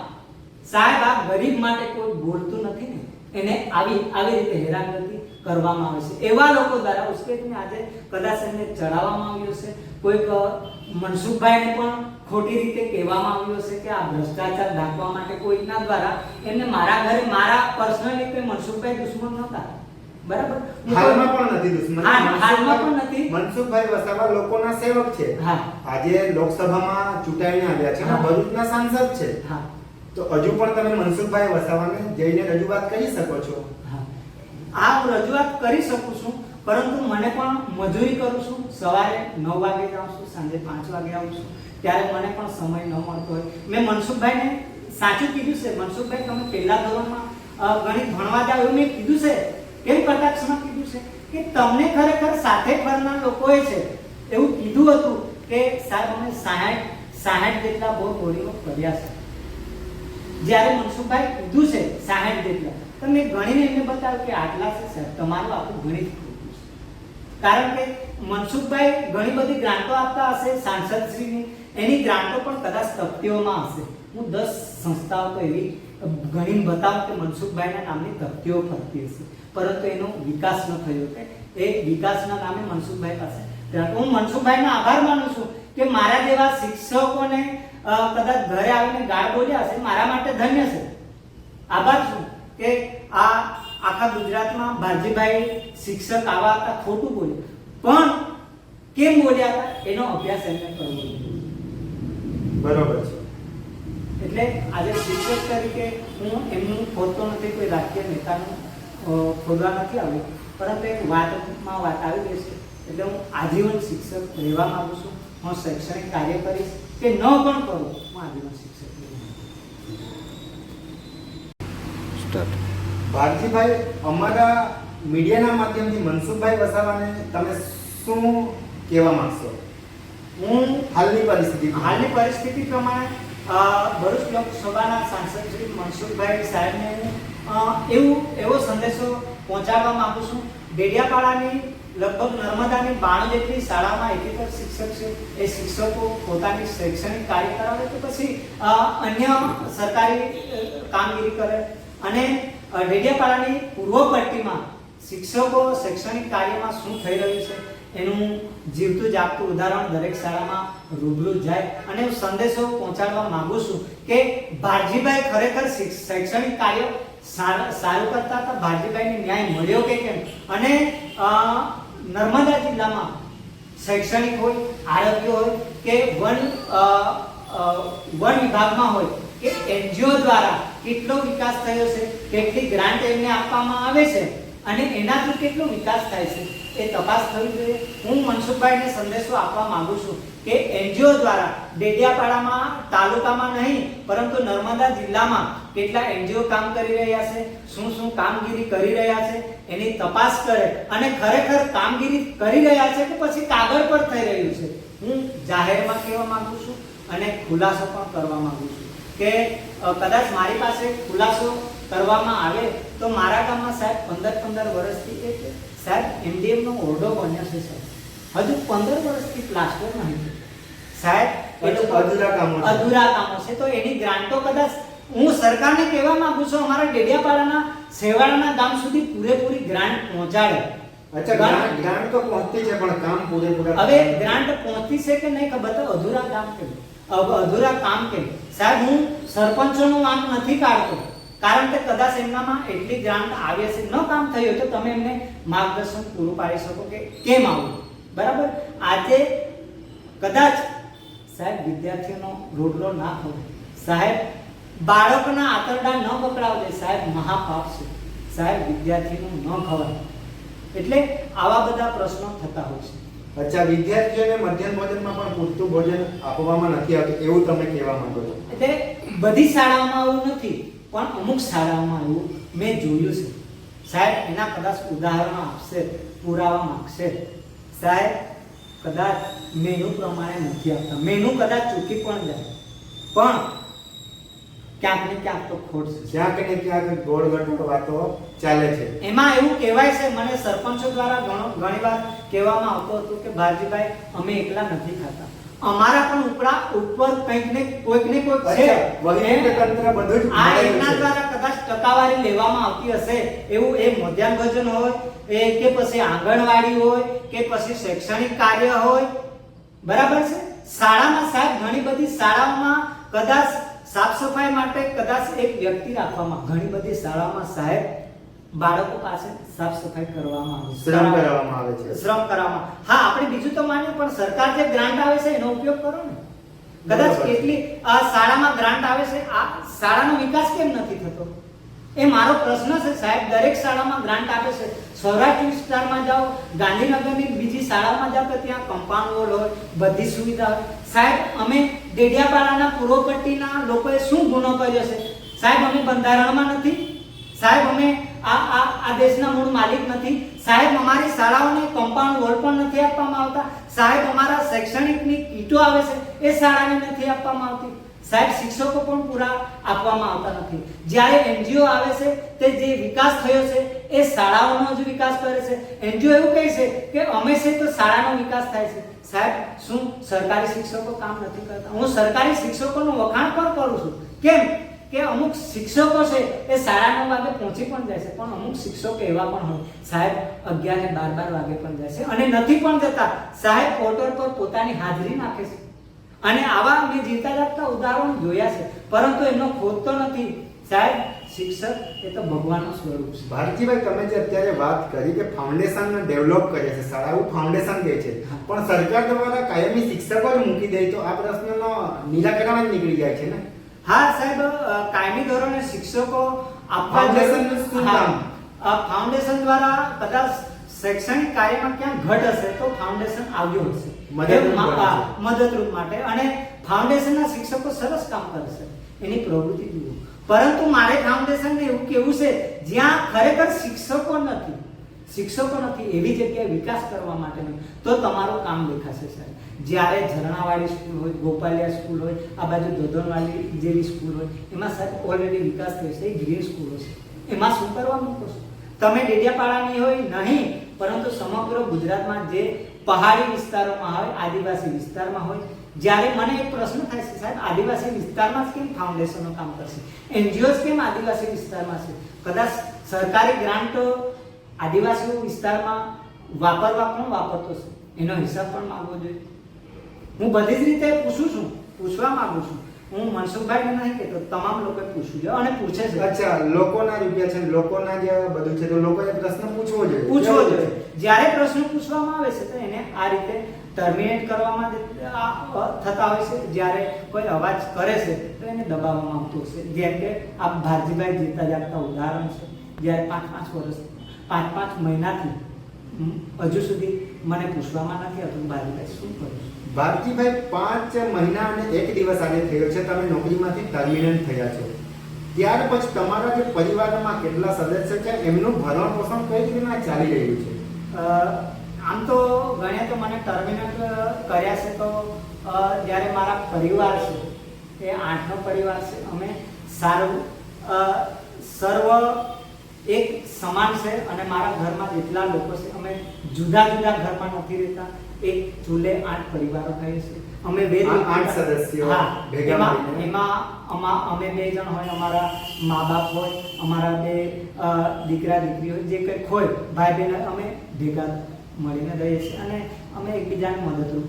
સાહેબ આ ગરીબ માટે કોઈ બોલતું નથી ને, એને આવી રીતે હેરાનગતિ કરવામાં આવે છે. એવા લોકો દ્વારા ઉશ્કેરીને આજે કદાચ એમને ચડાવવામાં આવ્યો છે. કોઈક મનસુખભાઈને પણ ખોટી રીતે કહેવામાં આવ્યો છે કે આ ભ્રષ્ટાચાર ઢાંકવા માટે કોઈના દ્વારા એમને મારા ઘરે, મારા પર્સનલી કોઈ મનસુખભાઈ દુશ્મન નહોતા, બરાબર? હાલમાં પણ નથી દુશ્મન. હાલમાં પણ નથી. મનસુખભાઈ વસાવા લોકોના સેવક છે. આજે લોકસભામાં ચૂંટાઈને આવ્યા છે, ભરૂચના સાંસદ છે. તો હજુ પણ તમે મનસુખભાઈ વસાવાને જઈને રજૂઆત કરી શકો છો. હા, હું રજૂઆત કરી શકું છું, પરંતુ મને પણ મજૂરી કરું છું. સવારે 9 વાગે જાઉં છું, સાંજે 5 વાગે આવું છું, ત્યારે મને પણ સમય ન મળતો હોય. મેં મનસુખભાઈને સાચું કીધું છે, મનસુખભાઈ તમે પહેલા ધોરણમાં ગણિત ભણવા જાવ એવું મેં કીધું છે. કેમ કટાક્ષમાં કીધું છે કે તમને ખરેખર સાથે ફરનાર લોકોએ છે એવું કીધું હતું કે સાહેબ અમે 60 જેટલા બોર બોરીઓ કર્યા છે. જ્યારે મનસુખભાઈ કીધું છે 60 જેટલા, તો મેં ગણીને એમને બતાવ્યું કે આટલા છે સાહેબ, તમારું આખું ગણિત ખોટું છે. કારણ કે મનસુખભાઈ ઘણી બધી ગ્રાન્ટો આપતા હશે સાંસદશ્રીની, એની ગ્રાન્ટો પણ કદાચ તકતીઓમાં હશે. હું 10 સંસ્થાઓ તો એવી ગણીને બતાવું કે મનસુખભાઈના નામની તકતીઓ ફરતી હશે, પરંતુ એનો વિકાસ ન થયો. કે એ વિકાસના નામે મનસુખભાઈ પાસે હું મનસુખભાઈનો આભાર માનું છું કે મારા જેવા શિક્ષકોને કદાચ ઘરે આવીને ગાળ બોલ્યા હશે, મારા માટે ધન્ય છે. આભાર છું કે આ આખા ગુજરાતમાં ભારજીભાઈ શિક્ષક આવા હતા, ખોટું બોલ્યા, પણ કેમ બોલ્યા હતા એનો અભ્યાસ એમને કરવો જોઈએ. બરોબર છે. એટલે આજે શિક્ષક તરીકે હું એમનું ખોદતો નથી, કોઈ રાજકીય નેતાનું ખોદવા નથી આવ્યું, પરંતુ એક વાતમાં વાત આવી ગઈ છે. એટલે હું આજીવન શિક્ષક રહેવા માંગુ છું. હું શૈક્ષણિક કાર્ય કરીશ કે ન પણ કરું, હું આજીવન શિક્ષક. ભારતીભાઈ, અમારા મીડિયાના માધ્યમથી મનસુખભાઈ વસાવાને તમે શું કહેવા માંગશો હું હાલની પરિસ્થિતિ પ્રમાણે ભરૂચ લોકસભાના સાંસદ શ્રી મનસુખભાઈ સાહેબને હું એવો સંદેશો પહોંચાડવા માંગુ છું. ડેડિયાપાડાની લગભગ નર્મદાની 92 જેટલી શાળામાં એકેતર શિક્ષક છે. એ શિક્ષકો પોતાની શૈક્ષણિક કાર્ય કરાવે તો પછી અન્ય સરકારી કામગીરી કરે. અને ડેડિયાપાડાની પૂર્વ પટ્ટીમાં શિક્ષકો શૈક્ષણિક કાર્યમાં શું થઈ રહ્યું છે એનું જીવતું જાગતું ઉદાહરણ દરેક શાળામાં રૂબરૂ જાય. અને હું સંદેશો પહોંચાડવા માંગુ છું કે ભારજીભાઈ ખરેખર શૈક્ષણિક કાર્ય સારું કરતા હતા. ભારજીભાઈને ન્યાય મળ્યો કે કેમ? અને નર્મદા જિલ્લામાં શૈક્ષણિક હોય, આરોગ્ય હોય કે વન વિભાગમાં હોય કે એનજીઓ દ્વારા કેટલો વિકાસ થયો છે, કેટલી ગ્રાન્ટ એમને આપવામાં આવે છે અને એનાથી કેટલો વિકાસ થાય છે એ તપાસ થવી જોઈએ. હું મનસુખભાઈને સંદેશો આપવા માંગુ છું કે એનજીઓ દ્વારા ડેડિયાપાડામાં તાલુકામાં નહીં પરંતુ નર્મદા જિલ્લામાં કેટલા એનજીઓ કામ કરી રહ્યા છે, શું કામગીરી કરી રહ્યા છે એની તપાસ કરે અને ખરેખર કામગીરી કરી રહ્યા છે કે પછી કાગળ પર થઈ રહ્યું છે. હું જાહેરમાં કહેવા માંગુ છું અને ખુલાસો પણ કરવા માંગુ છું કે કદાચ મારી પાસે ખુલાસો કરવામાં આવે તો મારા ગામમાં સાહેબ 15 વર્ષથી એક સાહેબ એમડીએમ નો ઓરડો બન્યો છે સાહેબ. હજુ 15 વર્ષથી પ્લાસ્ટર નહીં સાહેબ. અધૂરા કામો છે તો એની ગ્રાન્ટો કદાચ હું સરકારને કહેવા માંગુ છું અમારા ડેડિયાપાડાના સેવાળાના ગામ સુધી પૂરેપૂરી ગ્રાન્ટ પહોંચાડે. ગ્રાન્ટ તો પહોંચતી છે પણ કામ પૂરેપૂરા હવે ગ્રાન્ટ પહોંચતી છે કે નહીં ખબર તો અધૂરા કામ કેમ સાહેબ? હું સરપંચોનું નામ નથી કાઢતો કારણ કે કદાચ એમનામાં એટલી ગ્રાન્ટ આવે છે, ન કામ થયું તો તમે એમને માર્ગદર્શન પૂરું પાડી શકો કે કેમ આવું. બરાબર. આજે કદાચ સાહેબ વિદ્યાર્થીઓનો રોટલો ના ખવાય સાહેબ, બાળકના આંતરડા ન પકડાવજે સાહેબ, મહાપાપ છે સાહેબ, વિદ્યાર્થીનું ન ખવાય. એટલે આવા બધા પ્રશ્નો થતા હોય છે. અચ્છા, વિદ્યાર્થીઓને મધ્યાહન ભોજનમાં પણ પૂરતું ભોજન આપવામાં નથી આવતું એવું તમે કહેવા માંગો છો? એટલે બધી શાળાઓમાં એવું નથી પણ અમુક શાળાઓમાં એવું મેં જોયું છે સાહેબ. એના કદાચ ઉદાહરણો આપશે, પુરાવા માંગશે સાહેબ. કદાચ મેનુ પ્રમાણે નથી આપતા, મેનુ કદાચ ચૂકી પણ જાય પણ ક્યાંક ને ક્યાંક તો ખોટ છે, ક્યાંક ને ક્યાંક ગોળગટ્ટ વાતો ચાલે છે. એમાં એવું કહેવાય છે, મને સરપંચો દ્વારા ઘણીવાર કહેવામાં આવતું હતું કે ભારતીભાઈ અમે એકલા નથી ખાતા, અમારા પણ ઉપર કંઈક ને કોઈક છે. આ યોજના દ્વારા કદાચ ટકાવારી લેવામાં આવતી હશે એવું. એ મધ્યાહન ભોજન હોય કે પછી આંગણવાડી હોય કે પછી શૈક્ષણિક કાર્ય હોય. બરાબર છે. શાળામાં સાહેબ ઘણી બધી શાળાઓમાં કદાચ સાફ સફાઈ માટે કદાચ એક વ્યક્તિ રાખવામાં, ઘણી બધી શાળાઓમાં સાહેબ બાળકો પાસે સાફ સફાઈ કરવામાં આવે છે, શ્રમ કરવામાં. હા, આપણે બીજું તો માનીએ પણ સરકાર જે ગ્રાન્ટ આવે છે એનો ઉપયોગ કરો ને. કદાચ કેટલી શાળામાં ગ્રાન્ટ આવે છે, આ શાળાનો વિકાસ કેમ નથી થતો એ મારો પ્રશ્ન છે સાહેબ. દરેક શાળામાં ગ્રાન્ટ આપે છે. સૌરાષ્ટ્ર વિસ્તારમાં જાઓ, ગાંધીનગરની બીજી શાળામાં જાઓ તો ત્યાં કમ્પાઉન્ડ વોલ હોય, બધી સુવિધા હોય સાહેબ. અમે ડેડિયાપાડાના પૂર્વ પટ્ટીના લોકોએ શું ગુનો કર્યો છે સાહેબ? અમે બંધારણમાં નથી સાહેબ, અમે આ દેશના મૂળ માલિક નથી સાહેબ. અમારી શાળાઓને કમ્પાઉન્ડ વોલ પણ નથી આપવામાં આવતા સાહેબ. અમારા શૈક્ષણિકની કીટો આવે છે એ શાળાને નથી આપવામાં આવતી સાહેબ. શિક્ષકો પણ પૂરા આપવામાં આવતા નથી. જ્યારે એનજીઓ આવે છે તે જે વિકાસ થયો છે એ શાળાઓનો જ વિકાસ કરે છે. એનજીઓ એવું કહે છે કે અમે છે તો શાળાનો વિકાસ થાય છે સાહેબ. શું સરકારી શિક્ષકો કામ નથી કરતા? હું સરકારી શિક્ષકોનું વખાણ પણ કરું છું. કેમ કે અમુક શિક્ષકો છે એ 9:30 વાગે પહોંચી પણ જાય છે પણ અમુક શિક્ષકો એવા પણ હોય સાહેબ 11 ને 12 વાગે પણ જાય છે અને નથી પણ જતા સાહેબ. પોર્ટલ પર પોતાની હાજરી નાખે છે અને આવા મેં જીવતા જાગતા ઉદાહરણ જોયા છે પરંતુ એમનો ખોટતો નથી સાહેબ. શિક્ષક એ તો ભગવાનનું સ્વરૂપ છે. ભારતીભાઈ, તમે જે અત્યારે વાત કરી કે ફાઉન્ડેશન ડેવલપ કરે છે શાળા, એવું ફાઉન્ડેશન કહે છે પણ સરકાર દ્વારા કાયમી શિક્ષકો જ મૂકી દે તો આ પ્રશ્નનો નિરાકરણ જ નીકળી જાય છે ને? હા સાહેબ, કાયમી ધોરણે શિક્ષકો આપવા ફાઉન્ડેશન દ્વારા કદાચ શૈક્ષણિક કાર્યમાં ક્યાં ઘટ હશે તો ફાઉન્ડેશન આવ્યું હશે મદદરૂપ માટે અને ફાઉન્ડેશનના શિક્ષકો સરસ કામ કરશે. એની પ્રવૃત્તિ જુઓ પરંતુ મારે ફાઉન્ડેશનને એવું કેવું છે જ્યાં ખરેખર શિક્ષકો નથી એવી જગ્યાએ વિકાસ કરવા માટેનો તો તમારું કામ દેખાશે સાહેબ. જ્યારે ઝરણાવાળી સ્કૂલ હોય, ગોપાલિયા સ્કૂલ હોય, આ બાજુ દોધનવાળી જેવી સ્કૂલ હોય, એમાં સાહેબ ઓલરેડી વિકાસ થયો છે. એ ગ્રીન સ્કૂલો છે, એમાં શું કરવા મૂકો છો તમે? ડેડિયાપાડાની હોય નહીં, પરંતુ સમગ્ર ગુજરાતમાં જે પહાડી વિસ્તારોમાં હોય, આદિવાસી વિસ્તારમાં હોય, જ્યારે મને એક પ્રશ્ન થાય છે સાહેબ, આદિવાસી વિસ્તારમાં જ કેમ ફાઉન્ડેશનો કામ કરશે? એનજીઓસ કેમ આદિવાસી વિસ્તારમાં છે? કદાચ સરકારી ગ્રાન્ટો આદિવાસી વિસ્તારમાં વાપરવા પણ વાપરતો છે, એનો હિસાબ પણ માંગવો જોઈએ. હું બધી જ રીતે પૂછવા માંગુ છું. હું મનસુખભાઈને નહીં કહેતો, તમામ લોકોએ પૂછવું જોઈએ અને પૂછે છે. અચ્છા, લોકોના રૂપિયા છે, લોકોના જે બધું છે, તો લોકોએ પ્રશ્ન પૂછવો જોઈએ. જ્યારે પ્રશ્ન પૂછવામાં આવે છે તો એને આ રીતે ટર્મિનેટ કરવામાં થતા હોય છે. જ્યારે કોઈ અવાજ કરે છે તો એને દબાવવામાં આવતું હશે. જેમ કે આ ભારતીભાઈ જીતા જાગતા ઉદાહરણ છે. જ્યારે 5-5 વર્ષ 5-5 મહિનાથી હજુ સુધી મને પૂછવામાં નથી આવતું ભારતીભાઈ શું કરું છું. ભારતીભાઈ 5 મહિના અને 1 દિવસ આજે થયો છે તમે નોકરીમાંથી ટર્મિનેટ થયા છો. ત્યાર પછી તમારા જે પરિવારમાં કેટલા સદસ્ય છે એમનું ભરણ પોષણ કઈ રીતના ચાલી રહ્યું છે? આમ તો ગણે તો મને ટર્મિનેટ કર્યા છે તો જ્યારે મારા પરિવાર છે એ 8નો પરિવાર છે. અમે સારું સર્વ એક સમાન છે અને મારા ઘરમાં જેટલા લોકો છે અમે જુદા જુદા ઘરમાં નથી રહેતા. એક ચૂલે 8 પરિવારો થાય છે. અમે 8 સદસ્યો ભેગા મળીને એમાં અમે 2 જણ હોય, અમારા મા બાપ હોય, અમારા 2 દીકરા દીકરી હોય, જે કંઈક હોય ભાઈ બહેન, અમે ભેગા મળીને રહીએ છીએ અને અમે એકબીજાને મદદરૂપ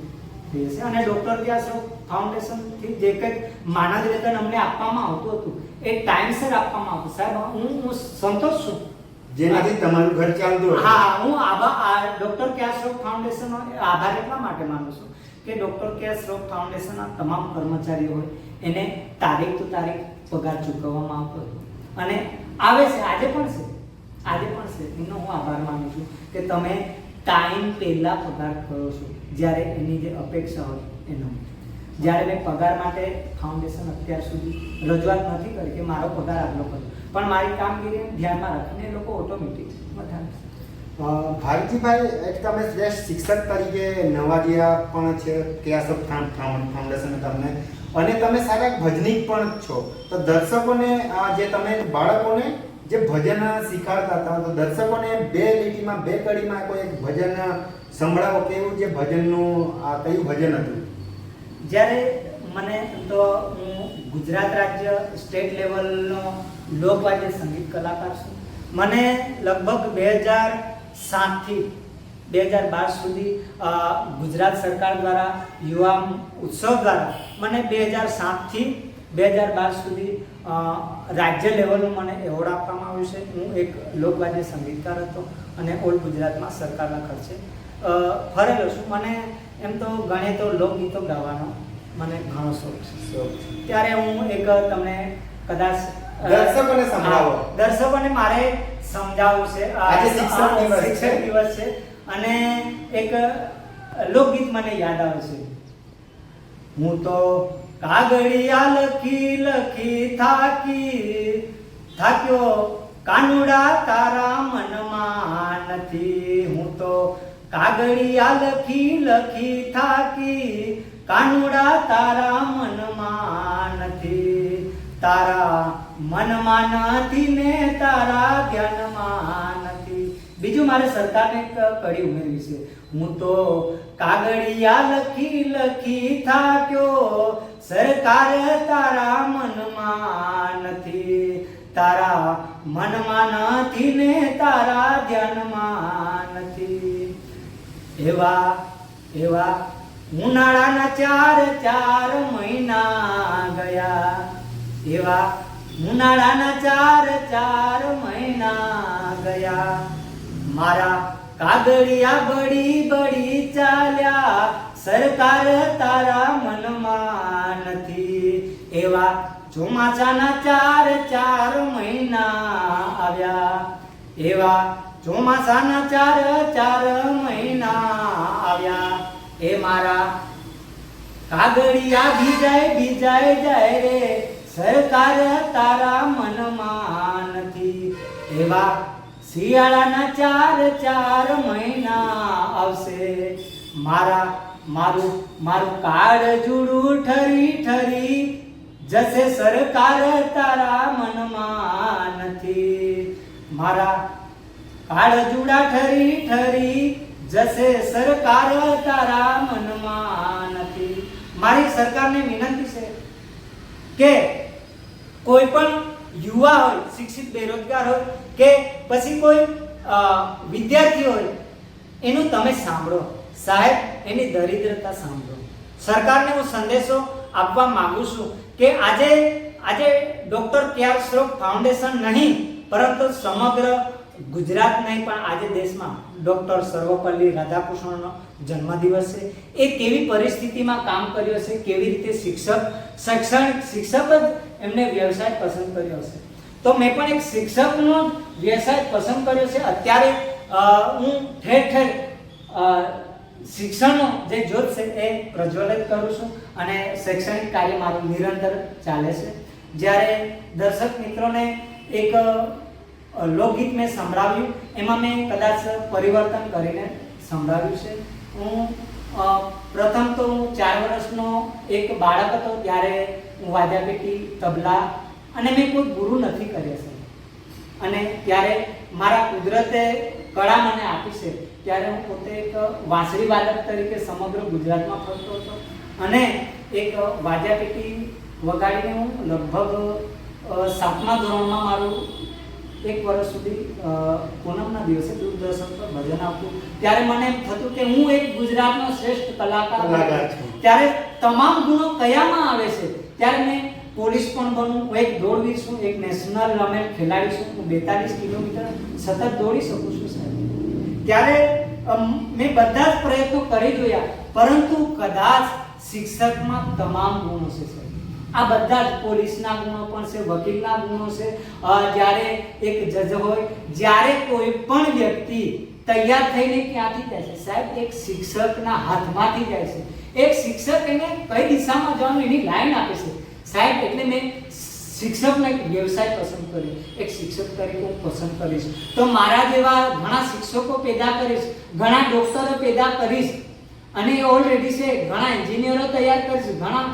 થઈએ છીએ. અને ડૉક્ટર વ્યાસ ફાઉન્ડેશનથી જે કંઈક માનદ વેતન અમને આપવામાં આવતું હતું એ ટાઈમસર આપવામાં આવતું. સાહેબ હું સંતોષ છું, જેનાથી તમારું ઘર ચાલતું હતું. હા, હું ડોક્ટર કેશરોગ ફાઉન્ડેશનનો આભાર એટલા માટે માનું છું કે ડોક્ટર કેશરોગ ફાઉન્ડેશનના તમામ કર્મચારીઓ હોય એને તારીખ તો તારીખ પગાર ચૂકવવામાં આવતો હતો અને આવે છે, આજે પણ છે. એનો હું આભાર માનું છું કે તમે ટાઈમ પહેલા પગાર કરો છો જ્યારે એની જે અપેક્ષા હોય એનો. જ્યારે મેં પગાર માટે ફાઉન્ડેશન અત્યાર સુધી રજૂઆત નથી કરી કે મારો પગાર આટલો કરો, પણ મારી કામગીરીને ધ્યાનમાં રાખીને એ લોકો ઓટોમેટિક વધારે. ભારતીભાઈ, એક તમે શ્રેષ્ઠ શિક્ષક તરીકે નવાડિયા પણ છે કેશવ ફાઉન્ડેશન તમને, અને તમે સારા ભજનીક પણ છો. તો દર્શકોને જે તમે બાળકોને જે ભજન શીખવાડતા હતા, તો દર્શકોને 2 લીટીમાં 2 કડીમાં કોઈ એક ભજન સંભળાવો. કેવું જે ભજનનું કયું ભજન હતું? જ્યારે મને તો હું ગુજરાત રાજ્ય સ્ટેટ લેવલનો લોકવાદ્ય સંગીત કલાકાર છું. મને લગભગ 2007થી 2012 સુધી ગુજરાત સરકાર દ્વારા યુવા ઉત્સવ દ્વારા મને 2007થી 2012 સુધી રાજ્ય લેવલનું મને એવોર્ડ આપવામાં આવ્યું છે. હું એક લોકવાદ્ય સંગીતકાર હતો અને ઓલ ગુજરાતમાં સરકારના ખર્ચે ફરેલો છું. મને એમ તો ગણે તો લોકગીતો ગાવાનો મને ઘણો શોખ છે. ત્યારે હું એક તમને કદાચ દર્શકોને સંભળાવો. દર્શકોને મારે સમજાવવું છે. આજે શિક્ષક દિવસ છે અને એક લોકગીત મને યાદ આવે છે. હું તો કાગળિયા લખી થાક્યો, કાનુડા તારા મનમાં નથી. હું તો કાગળિયા લખી થાકી, કાનુડા તારા મનમાં નથી. તારા મનમાં નથી ને તારા ધ્યાનમાં નથી. બીજું મારે સરકારને એક કડી ઉમેરવી છે. હું તો કાગળિયા લખી થાક્યો, સરકાર તારા મનમાં નથી. તારા મનમાં નથી ને તારા ધ્યાનમાં નથી. એવા ઉનાળાના 4 મહિના ગયા. એવા ઉનાળાના 4 મહિના ગયા. મારા કાગળિયા બળી ચાલ્યા, સરકાર તારા મનમાં નથી. એવા ચોમાસાના 4 મહિના આવ્યા. એવા ચોમાસાના 4 મહિના આવ્યા. એ મારા કાગળિયા ભીજાય જાય રે, સરકાર તારા મનમાં નથી, એવા શિયાળાના 4 મહિના આવશે, મારું કાળજુડું ઠરી ઠરી જશે, સરકાર તારા મનમાં નથી, મારા કાળજુડા ઠરી ઠરી જશે, સરકાર તારા મનમાં નથી. મારી સરકારને વિનંતી છે કે કોઈ પણ યુવા હોય, શિક્ષિત બેરોજગાર હોય કે પછી કોઈ વિદ્યાર્થી હોય, એનું તમે સાંભળો સાહેબ, એની દરિદ્રતા સાંભળો. સરકારને હું સંદેશો આપવા માંગુ છું કે આજે ડોક્ટર કે.આર. શ્રોફ ફાઉન્ડેશન નહીં, પરંતુ સમગ્ર ગુજરાત નહીં પણ આજે દેશમાં ડોક્ટર સર્વપલ્લી રાધાકૃષ્ણનો જન્મદિવસ છે. એ કેવી પરિસ્થિતિમાં કામ કર્યો છે, કેવી રીતે શિક્ષક જ એમને વ્યવસાય પસંદ કર્યો છે. તો મેં પણ એક શિક્ષકનો વ્યવસાય પસંદ કર્યો છે. અત્યારે હું ઠેર ઠેર શિક્ષણનો જે જ્યોત છે એ પ્રજ્વલિત કરું છું અને શૈક્ષણિક કાર્ય મારું નિરંતર ચાલે છે. જ્યારે દર્શક મિત્રોને એક લોકગીત મેં સંભળાવ્યું, એમાં મેં કદાચ પરિવર્તન કરીને સંભળાવ્યું છે. હું પ્રથમ તો 4 વર્ષનો એક બાળક હતો ત્યારે હું વાદ્યાપેટી, તબલા અને મેં કોઈ ગુરુ નથી કર્યા છે. અને ત્યારે મારા કુદરતે કળા મને આપી છે. ત્યારે હું પોતે એક વાંસળી વાદક તરીકે સમગ્ર ગુજરાતમાં ફરતો હતો અને એક વાદ્યાપેટી વગાડીને હું લગભગ 7મા ધોરણમાં મારું 1 વર્ષ સુધી પૂનમના દિવસે દૂરદર્શન પર ભજન આપતું. ત્યારે મને એમ થતું કે હું એક ગુજરાતનો શ્રેષ્ઠ કલાકાર છું. ત્યારે તમામ ગુણો કયામાં આવે છે? ત્યારે મેં પોલીસ પણ બનું, હું એક દોડવીર છું, એક નેશનલ રમેલ ખેલાડી છું. હું 42 કિલોમીટર સતત દોડી શકું છું સાહેબ. ત્યારે મેં બધા જ પ્રયત્નો કરી જોયા, પરંતુ કદાચ શિક્ષકમાં તમામ ગુણો છે સાહેબ. આ બધા જ પોલીસના ગુણો પણ છે, વકીલના ગુણો છે. જ્યારે એક જજ હોય, જ્યારે કોઈ પણ વ્યક્તિ તૈયાર થઈને ક્યાંથી જાય છે સાહેબ? એક શિક્ષકના હાથમાંથી જાય છે. એક શિક્ષક એને કઈ દિશામાં જવાનું એની લાઈન આપે છે સાહેબ. એટલે મેં શિક્ષકનો એક વ્યવસાય પસંદ કર્યો. એક શિક્ષક તરીકે હું પસંદ કરીશ તો મારા જેવા ઘણા શિક્ષકો પેદા કરીશ, ઘણા ડોક્ટરો પેદા કરીશ અને ઓલરેડી છે ઘણા એન્જિનિયરો તૈયાર કરીશ, ઘણા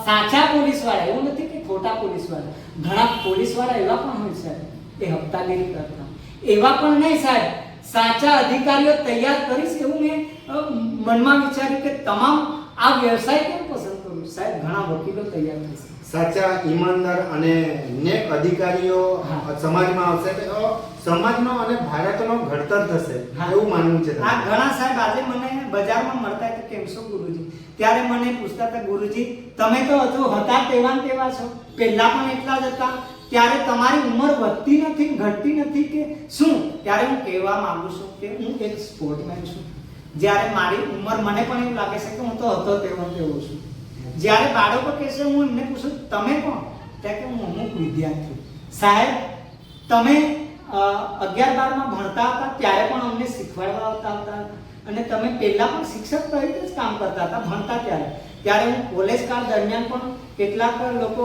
સાચા પોલીસવાળા, એવું નથી કે ખોટા પોલીસવાળા, ઘણા પોલીસવાળા એવા પણ હોય સાહેબ એ હપ્તાગીરી કરતા, એવા પણ નહીં સાહેબ, સાચા અધિકારીઓ તૈયાર કરીશ. એવું મેં મનમાં વિચાર્યું કે તમામ આ વ્યવસાય કેમ પસંદ કરું સાહેબ? ઘણા વકીલો તૈયાર થશે, સાચા ઈમાનદાર અને નેક અધિકારીઓ સમાજમાં આવશે તો સમાજનો અને ભારતનો ઘડતર થશે, એવું માનવું છે. આ ઘણા સાહેબ આજે મને બજારમાં મળતા હતા, કેમ છો ગુરુજી? ત્યારે મને પૂછતા હતા, ગુરુજી તમે તો હજુ હતા તેવા છો, પહેલા પણ એટલા જ હતા, ત્યારે તમારી ઉંમર વધતી નથી, ઘટતી નથી કે શું? ત્યારે હું કહેવા માંગુ છું કે હું એક સ્પોર્ટમેન છું. જ્યારે મારી ઉંમર, મને પણ એવું લાગે છે કે હું તો હતો તેવો છું. જ્યારે બાળકો કહેશે, હું એમને પૂછું તમે કોણ? ત્યાં કે હું અમુક વિદ્યાર્થી. સાહેબ તમે 11-12માં ભણતા હતા ત્યારે પણ અમને શીખવાડવા આવતા હતા અને તમે પહેલા પણ શિક્ષક તરીકે જ કામ કરતા હતા ભણતા ત્યારે હું કોલેજ કાળ દરમિયાન પણ કેટલાક લોકો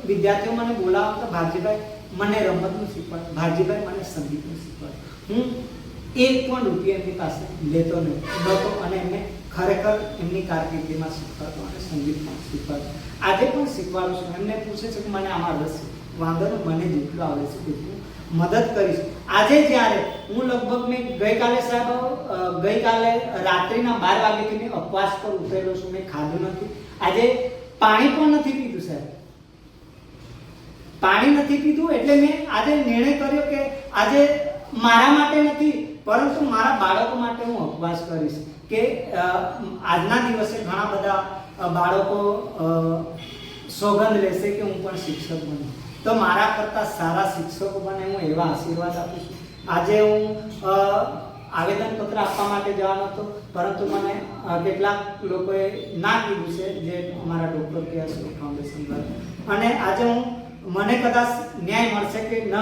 વિદ્યાર્થીઓ મને બોલાવતા, ભારજીભાઈ મને રમતનું શીખવાડ, ભારજીભાઈ મને સંગીતનું શીખવાડ. હું 1 પણ રૂપિયા એમની પાસે લેતો નહોતો અને એમને ખરેખર એમની કારકિર્દીમાં શીખવાડતો અને સંગીતમાં શીખવાડતો. આજે પણ શીખવાડું છું. એમને પૂછે છે કે મને આમાં રસ છે, વાંધો નહીં, મને જેટલું આવડે છે તેટલું મદદ કરીશ. આજે જ્યારે હું લગભગ મેં ગઈકાલે રાત્રિના 12 વાગ્યાથી મેં ઉપવાસ પર ઉતરેલો છું, મેં ખાધું નથી, આજે પાણી પણ નથી પીધું સાહેબ, પાણી નથી પીધું. એટલે મેં આજે નિર્ણય કર્યો કે આજે મારા માટે નથી પરંતુ મારા બાળકો માટે હું ઉપવાસ કરીશ. કે આજના દિવસે ઘણા બધા બાળકો સોગંદ લેશે કે હું પણ શિક્ષક બનું, તો મારા કરતાં સારા શિક્ષકો બને, હું એવા આશીર્વાદ આપું છું. આજે હું આવેદનપત્ર આપવા માટે જવાનો હતો, પરંતુ મને કેટલાક લોકોએ ના કીધું છે, જે અમારા ડૉક્ટર કે.આર. શ્રોફ ફાઉન્ડેશન દ્વારા. અને આજે મને કદાચ ન્યાય મળશે કે ન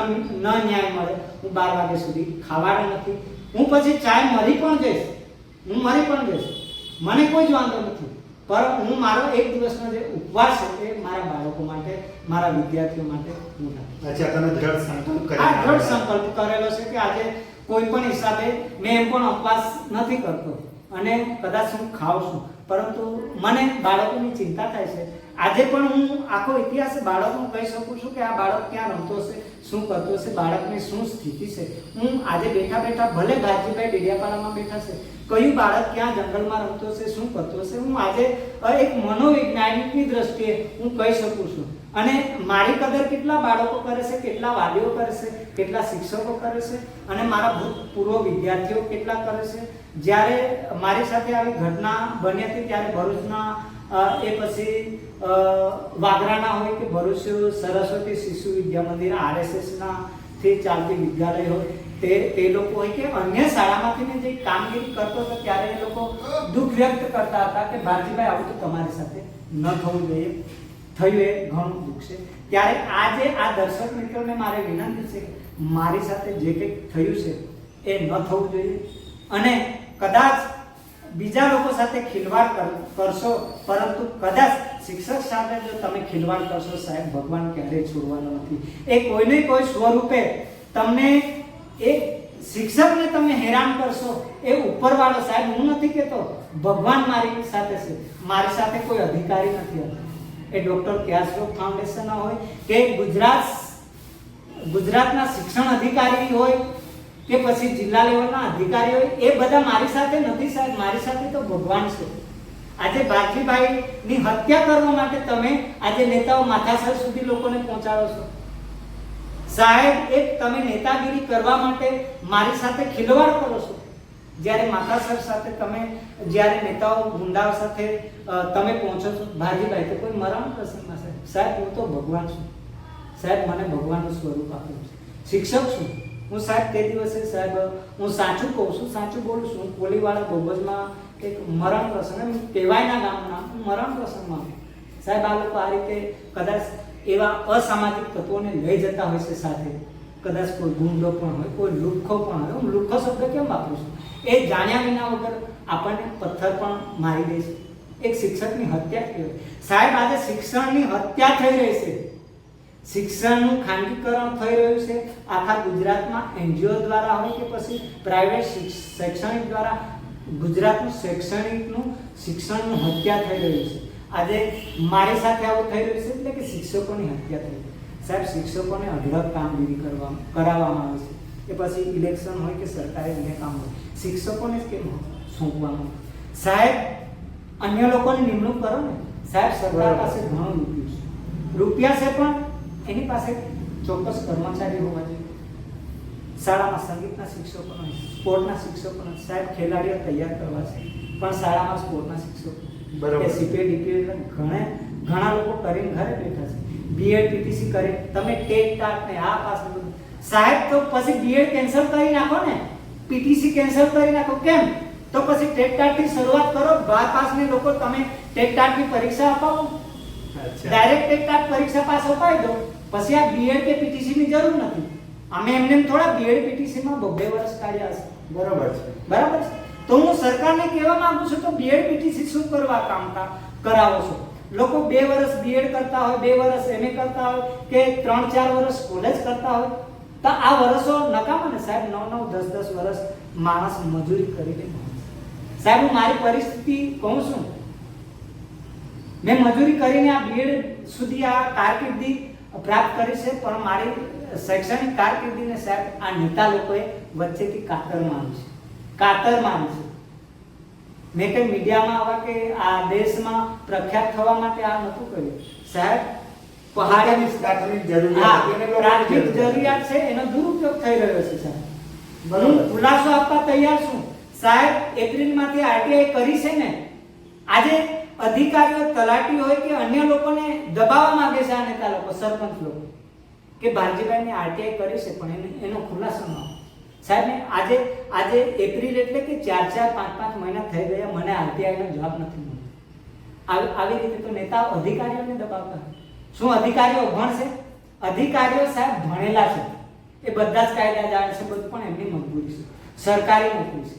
ન્યાય મળે, હું 12 વાગ્યા સુધી ખાવાનો નથી. હું પછી ચાહે મરી પણ જઈશ, મને કોઈ જ વાંધો નથી, પણ હું મારો એક દિવસનો જે ઉપવાસ છે એ મારા બાળકો માટે, મારા વિદ્યાર્થીઓ માટે હું રાખું. અચ્છા, તમે દ્રઢ સંકલ્પ કરી આ દ્રઢ સંકલ્પ કરેલો છે કે આજે કોઈ પણ હિસાબે મેં એમ પણ ઉપવાસ નથી કરતો અને કદાચ હું ખાઉં છું, પરંતુ મને બાળકોની ચિંતા થાય છે. આજે પણ હું આખો ઇતિહાસ બાળકનું કહી શકું છું કે આ બાળક ક્યાં રમતો હશે, શું કરતો હશે, બાળકની શું સ્થિતિ છે. હું આજે બેઠા બેઠા ભલે ભાજીભાઈ ડેડિયાપાડામાં બેઠા છે, કયું બાળક ક્યાં જંગલમાં રમતો હશે, શું કરતો હશે, હું આજે એક મનોવૈજ્ઞાનિકની દ્રષ્ટિએ હું કહી શકું છું. અને મારી કદર કેટલા બાળકો કરે છે, કેટલા વાલીઓ કરે છે, કેટલા શિક્ષકો કરે છે અને મારા ભૂતપૂર્વ વિદ્યાર્થીઓ કેટલા કરે છે. જ્યારે મારી સાથે આવી ઘટના બની હતી ત્યારે ભરૂચના એ પછી વાગરાના હોય કે ભરૂચ સરસ્વતી શિશુ વિદ્યા મંદિર RSSના થી ચાલતી વિદ્યાલય હોય તે લોકો હોય કે અન્ય શાળામાંથી જે કામગીરી કરતો હતો ત્યારે એ લોકો દુઃખ વ્યક્ત કરતા હતા કે ભારતીભાઈ આવું તો તમારી સાથે ન થવું જોઈએ, થયું એ ઘણું દુઃખ છે. ત્યારે આજે આ દર્શક મિત્રોને મારે વિનંતી છે કે મારી સાથે જે કંઈક થયું છે એ ન થવું જોઈએ અને કદાચ બીજા લોકો સાથે ખિલવાડ કરશો, પરંતુ કદાચ શિક્ષક સાથે જો તમે ખિલવાડ કરશો સાહેબ, ભગવાન ક્યારેય છોડવાનો નથી. એ કોઈને કોઈ સ્વરૂપે તમને એક શિક્ષકને તમે હેરાન કરશો એ ઉપરવાળો સાહેબ, હું નથી કહેતો, ભગવાન મારી સાથે છે, મારી સાથે કોઈ અધિકારી નથી હતો. એ ડોક્ટર ક્યાસરોગ ફાઉન્ડેશન હોય કે ગુજરાતના શિક્ષણ અધિકારી હોય કે પછી જિલ્લા લેવલના અધિકારી હોય, એ બધા મારી સાથે નથી સાહેબ, મારી સાથે તો ભગવાન છે. આજે ભારતીભાઈની હત્યા કરવા માટે તમે આજે નેતાઓ માથાસર સુધી લોકોને પહોંચાડો છો સાહેબ. એક તમે નેતાગીરી કરવા માટે મારી સાથે ખિલવાડ કરો છો, જ્યારે માથાસર સાથે તમે, જ્યારે નેતાઓ ગુંડાઓ સાથે તમે પહોંચો છો. ભારતીભાઈ તો કોઈ મરણ પ્રસંગમાં સાહેબ, હું તો ભગવાન છું સાહેબ, મને ભગવાનનું સ્વરૂપ આપ્યું છે. શિક્ષક છું હું સાહેબ. તે દિવસે સાહેબ હું સાચું કહું છું, સાચું બોલું છું. કોલીવાળા બોબજમાં એક મરણ પ્રસંગ, કહેવાયના ગામના મરણ પ્રસંગમાં સાહેબ આ લોકો આ રીતે કદાચ એવા અસામાજિક તત્વોને લઈ જતા હોય છે સાથે. કદાચ કોઈ ગુંડો પણ હોય, કોઈ લુખ્ખો પણ હોય. હું લુખ્ખો શબ્દ કેમ વાપરું છું? એ જાણ્યા વિના વગર આપણને પથ્થર પણ મારી દે છે. એક શિક્ષકની હત્યા કહેવાય સાહેબ. આજે શિક્ષણની હત્યા થઈ રહી છે, શિક્ષણનું ખાનગીકરણ થઈ રહ્યું છે આખા ગુજરાતમાં. NGO દ્વારા હોય કે પછી પ્રાઇવેટ શૈક્ષણિક દ્વારા ગુજરાતનું શિક્ષણનું હત્યા થઈ રહ્યું છે. આજે મારી સાથે આવું થઈ રહ્યું છે એટલે કે શિક્ષકોની હત્યા થઈ રહી સાહેબ. શિક્ષકોને અઢળક કામગીરી કરાવવામાં આવે છે. એ પછી ઇલેક્શન હોય કે સરકારી અન્ય કામ હોય, શિક્ષકોને જ કેમ સોંપવામાં સાહેબ? અન્ય લોકોની નિમણૂક કરો ને સાહેબ. સરકાર પાસે ઘણું રૂપિયા છે પણ એની પાસે ચોક્કસ કર્મચારી હોવા જોઈએ. શાળામાં સંગીતના શિક્ષકોનો, સ્પોર્ટના શિક્ષકોનો સાહેબ, ખેલાડીઓ તૈયાર કરવા છે પણ શાળામાં સ્પોર્ટના શિક્ષકો બરાબર CPA ઘણા લોકો કરીને ઘરે બેઠા છે. BEd PTC કરે, તમે ટેટ ટાટ ને આ પાસ સાહેબ, તો પછી BEd કેન્સલ કરી નાખો ને, PTC કેન્સલ કરી નાખો. કેમ? તો પછી ટેટ ટાટ થી શરૂઆત કરો. 12 પાસને લોકો તમે ટેટ ટાટ ની પરીક્ષા અપાવો, ડાયરેક્ટ ટેટ ટાટ પરીક્ષા પાસ અપાવી દો. પછી આ BEd કે PTC ની જરૂર નથી. અમે એમને થોડા BEd PTC માં 2 વર્ષ કાઢ્યા છે. બરાબર છે, બરાબર છે. તો હું સરકારને કહેવા માંગુ છું તો BEd PTC શું કરવા કામ કરાવો છો? લોકો 2 વર્ષ BEd કરતા હોય, 2 વર્ષ MA કરતા હોય કે 3-4 વર્ષ કોલેજ કરતા હોય, તો આ વર્ષો નકામા ને સાહેબ. 9-10 વર્ષ માણસ મજૂરી કરી લે સાહેબ. હું મારી પરિસ્થિતિ કહું છું, મેં મજૂરી કરીને આ BEd સુધી આ કારકિર્દી પ્રાપ્ત કરી છે, પણ મારી શૈક્ષણિક કારકિર્દીને સાહેબ આ નેતા લોકોએ વચ્ચેથી કાતર મારી છે. મેં કઈ મીડિયામાં આવા કે આ દેશમાં પ્રખ્યાત થવા માટે આ નતું કર્યું સાહેબ. પહાડી વિસ્તારની જરૂરિયાત છે, એનો દુરુપયોગ થઈ રહ્યો છે સાહેબ. હું ખુલાસો આપવા તૈયાર છું સાહેબ. એપ્રિલમાંથી RTI કરી છે ને, આજે અધિકારીઓ, તલાટી હોય કે અન્ય લોકોને દબાવવા માંગે છે આ નેતા લોકો, સરપંચ લોકો કે ભારતીભાઈને RTI કરી છે પણ એનો ખુલાસો ન સાહેબ. આજે એપ્રિલ એટલે કે 4-5 મહિના થઈ ગયા, મને RTI નો જવાબ નથી મળ્યો. આવી રીતે તો નેતા અધિકારીઓને દબાવતા. શું અધિકારીઓ અભણ છે? અધિકારીઓ સાહેબ ભણેલા છે, એ બધા જ કાયદા જાણે છે, બધું, પણ એમની મજબૂરી છે, સરકારી નોકરી છે.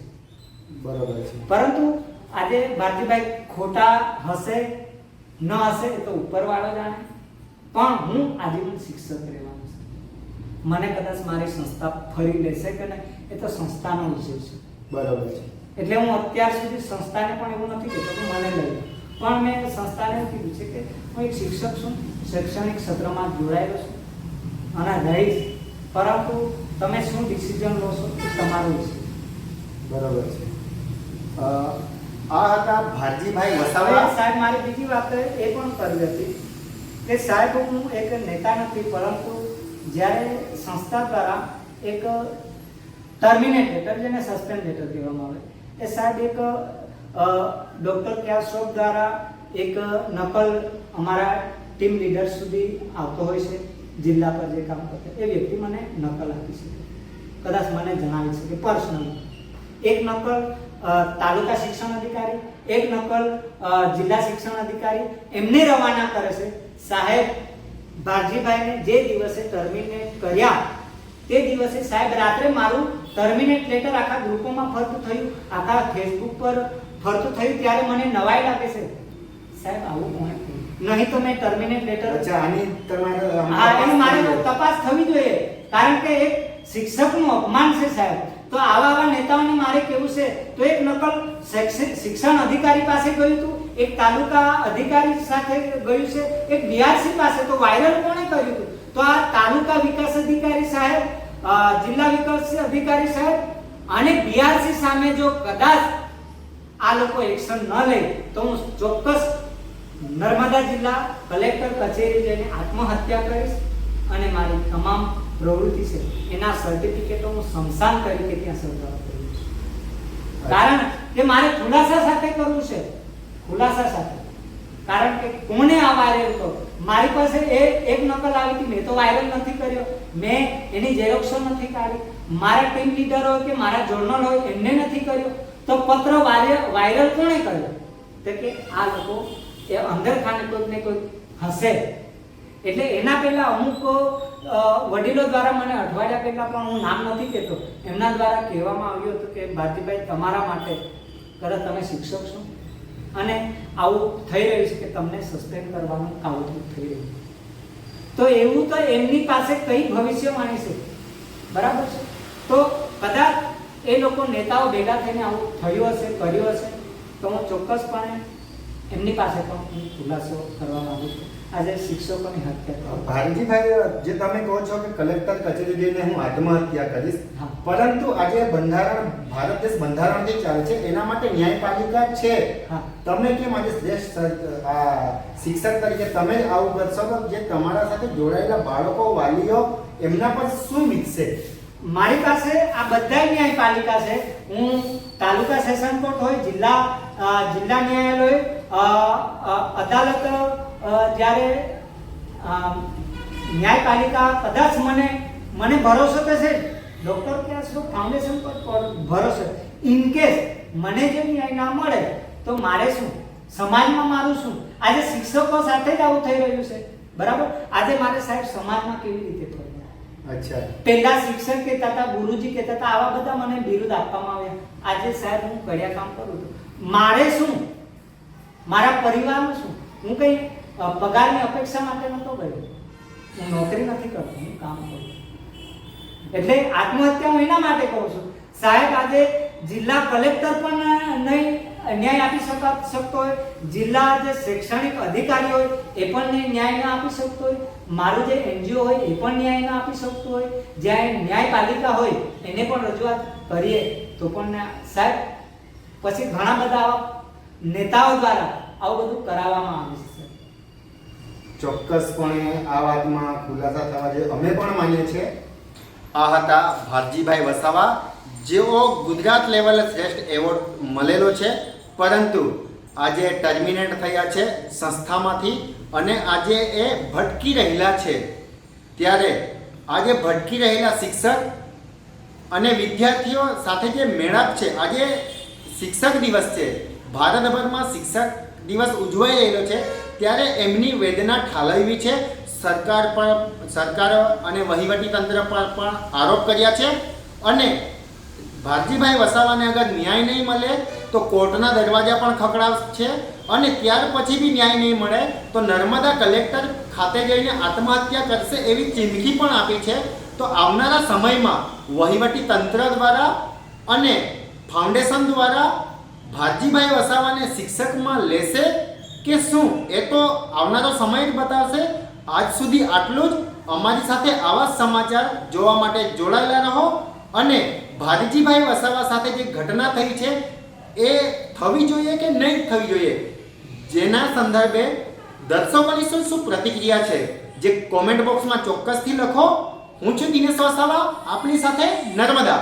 બરાબર છે. પરંતુ આજે ભારતીભાઈ ખોટા હશે ન હશે એ તો ઉપરવાળો જાણે, પણ હું આજીવન શિક્ષક રહેવાનો છું. મને કદાચ મારી સંસ્થા ફરી લેશે કે નહીં એ તો સંસ્થાનો વિષય છે. બરાબર છે. એટલે હું અત્યાર સુધી સંસ્થાને પણ એવું નથી કહેતો કે મને લઈ લો, પણ મેં સંસ્થાને એવું કીધું છે કે હું એક શિક્ષક છું, શૈક્ષણિક ક્ષેત્રમાં જોડાયેલો છું અને રહીશ, પરંતુ તમે શું ડિસિઝન લો છો એ તમારો વિષય. બરાબર છે. આ હતા ભારજીભાઈ હવે વસાવા. સાહેબ મારી બીજી વાત એ પણ કરવી હતી કે સાહેબ હું એક નેતા નથી, પરંતુ જ્યારે સંસ્થા દ્વારા એક ટર્મિનેટ લેટર, જેને સસ્પેન્ડ લેટર કહેવામાં આવે, એ સાહેબ એક ડૉક્ટર ક્યાસોફ દ્વારા એક નકલ અમારા ટીમ લીડર સુધી આવતો હોય છે, જિલ્લા પર જે કામ કરતા એ વ્યક્તિ મને નકલ આપી શકે, કદાચ મને જણાવી શકે પર્સનલી. એક નકલ તાલુકા શિક્ષણ અધિકારી, એક નકલ જિલ્લા શિક્ષણ અધિકારી એમને રવાના કરે છે. સાહેબ ભારજીભાઈને જે દિવસે ટર્મિનેટ કર્યા તે દિવસે સાહેબ રાત્રે મારું ટર્મિનેટ લેટર આખા ગ્રુપોમાં ફરતું થયું, આખા ફેસબુક પર ફરતું થયું, ત્યારે મને નવાઈ લાગે છે સાહેબ આવું કોણે કર્યું? નહીં તો મેં ટર્મિનેટ લેટર આની તમારે એની મારે તપાસ થવી જોઈએ, કારણ કે એક શિક્ષકનું અપમાન છે સાહેબ. તો આવા નેતાઓને મારે કેવું છે, તો એક નકલ શિક્ષણ અધિકારી પાસે ગયું હતું, એક તાલુકા અધિકારી સાથે ગયું છે, એક બીઆરસી પાસે, તો વાયરલ કોણે કર્યું હતું? તો આ તાલુકા વિકાસ અધિકારી સાહેબ, જિલ્લા વિકાસ અધિકારી સાહેબ અને બીઆરસી સામે જો કદાચ આ લોકો એક્શન ન લે તો હું ચોક્કસ નર્મદા જિલ્લા કલેક્ટર કચેરી જઈને આત્મહત્યા કરીશ અને મારી તમામ પ્રવૃત્તિ છે એના સર્ટિફિકેટો હું શમશાન તરીકે ત્યાં સર્જાવ કરું છું. કારણ કે મારે ખુલાસા સાથે કરવું છે, ખુલાસા સાથે. કારણ કે કોને આ વાયરલ કર્યો? મારી પાસે એક નકલ આવી હતી, મેં તો વાયરલ નથી કર્યો, મેં એની ઝેરોક્ષો નથી કાઢી, મારા ટીમ લીડર હોય કે મારા જર્નલ હોય એમને નથી કર્યો, તો પત્ર વાયરલ કોણે કર્યો? તો કે આ લોકો એ અંદર ખાને કોઈક ને કોઈક હશે. એટલે એના પહેલા અમુક વડીલો દ્વારા મને અઠવાડિયા પહેલા, પણ હું નામ નથી કહેતો, એમના દ્વારા કહેવામાં આવ્યું હતું કે ભારતીભાઈ તમારા માટે, કદાચ તમે શિક્ષક છો અને આવું થઈ રહ્યું છે કે તમને સસ્પેન્ડ કરવાનું કાવતરું થઈ રહ્યું, તો એવું તો એમની પાસે કઈ ભવિષ્યવાણી છે, બરાબર છે? તો કદાચ એ લોકો નેતાઓ ભેગા થઈને આવું થયું હશે, કર્યું હશે, તો હું ચોક્કસપણે એમની પાસે પણ હું ખુલાસો કરવા માંગુ છું. આજે શિક્ષકોની હત્યા. ભારજીભાઈ, જે તમે કહો છો કે કલેક્ટર કચેરી જઈને હું આત્મહત્યા કરીશ, પરંતુ આજે બંધારણ, ભારત દેશ બંધારણથી ચાલે છે, એના માટે ન્યાયપાલિકા છે. તમે કેમ આજે શ્રેષ્ઠ શિક્ષક તરીકે તમે જ આવું કરશો તો જે તમારા સાથે જોડાયેલા બાળકો, વાલીઓ, એમના પર શું વીતશે? મારી પાસે આ બધા ન્યાયપાલિકા છે. હું તાલુકા સેશન કોર્ટ હોય, જિલ્લા ન્યાયાલય, અદાલત, જ્યારે ન્યાયપાલિકા કદાચ મને ભરોસો તો છે, ડોક્ટર ક્યાસરો ફાઉન્ડેશન પર ભરોસો, ઇન કેસ મને જે ન્યાય ના મળે તો મારે શું, સમાજમાં મારું શું? આજે શિક્ષકો સાથે જ આવું થઈ રહ્યું છે, બરાબર? આજે મારે સાહેબ સમાજમાં કેવી રીતે ફરવું? અચ્છા, પહેલા શિક્ષક કહેતા હતા, ગુરુજી કહેતા હતા, આવા બધા મને બિરુદ આપવામાં આવ્યા. આજે સાહેબ હું કડિયા કામ કરું છું, મારે શું, મારા પરિવારનું શું? હું કઈ પગારની અપેક્ષા માટે નતો કર્યો, હું નોકરી નથી કરતો, હું કામ કરું. એટલે આત્મહત્યા હું એના માટે કરું છું સાહેબ. આજે જિલ્લા કલેક્ટર પણ નહીં ન્યાય આપી શકતો હોય, જિલ્લા જે શૈક્ષણિક અધિકારી હોય એ પણ ન્યાય ના આપી શકતો હોય, મારું જે એનજીઓ હોય એ પણ ન્યાય ના આપી શકતો હોય, જ્યાં ન્યાયપાલિકા હોય એને પણ રજૂઆત કરીએ તો પણ સાહેબ પછી ઘણા બધા નેતાઓ દ્વારા આવું બધું કરાવવામાં આવે છે. ચોક્કસપણે આ વાતમાં ખુલાસા થવા જોઈએ, અમે પણ માનીએ છીએ. આ હતા ભારજીભાઈ વસાવા, જેઓ ગુજરાત લેવલે શ્રેષ્ઠ એવોર્ડ મળેલો છે, પરંતુ આજે ટર્મિનેટ થયા છે સંસ્થામાંથી અને આજે એ ભટકી રહેલા છે. ત્યારે આજે ભટકી રહેલા શિક્ષક અને વિદ્યાર્થીઓ સાથે જે મેળાપ છે, આજે શિક્ષક દિવસ છે, ભારતભરમાં શિક્ષક દિવસ ઉજવાઈ રહેલો છે, ત્યારે એમની વેદના ઠાલવવી છે. સરકાર અને વહીવટી તંત્ર પર પણ આરોપ કર્યા છે અને ભારજીભાઈ વસાવાને અગર ન્યાય નહીં મળે તો કોર્ટના દરવાજા પણ ખખડાવશે અને ત્યાર પછી બી ન્યાય નહીં મળે તો નર્મદા કલેક્ટર ખાતે જઈને આત્મહત્યા કરશે એવી ચીમકી પણ આપી છે. તો આવનારા સમયમાં વહીવટી તંત્ર દ્વારા અને ફાઉન્ડેશન દ્વારા ભારજીભાઈ વસાવાને શિક્ષકમાં લેશે કે શું, એ તો આવનારો સમય જ બતાવશે. આજ સુધી આટલું જ. અમારી સાથે આવા જ સમાચાર જોવા માટે જોડાયેલા રહો અને ભારજીભાઈ વસાવા સાથે જે ઘટના થઈ છે એ થવી જોઈએ કે નહીં થવી જોઈએ, જેના સંદર્ભે દર્શકોની શું પ્રતિક્રિયા છે જે કોમેન્ટ બોક્સમાં ચોક્કસથી લખો. હું છું દિનેશ વસાવા, આપની સાથે નર્મદા.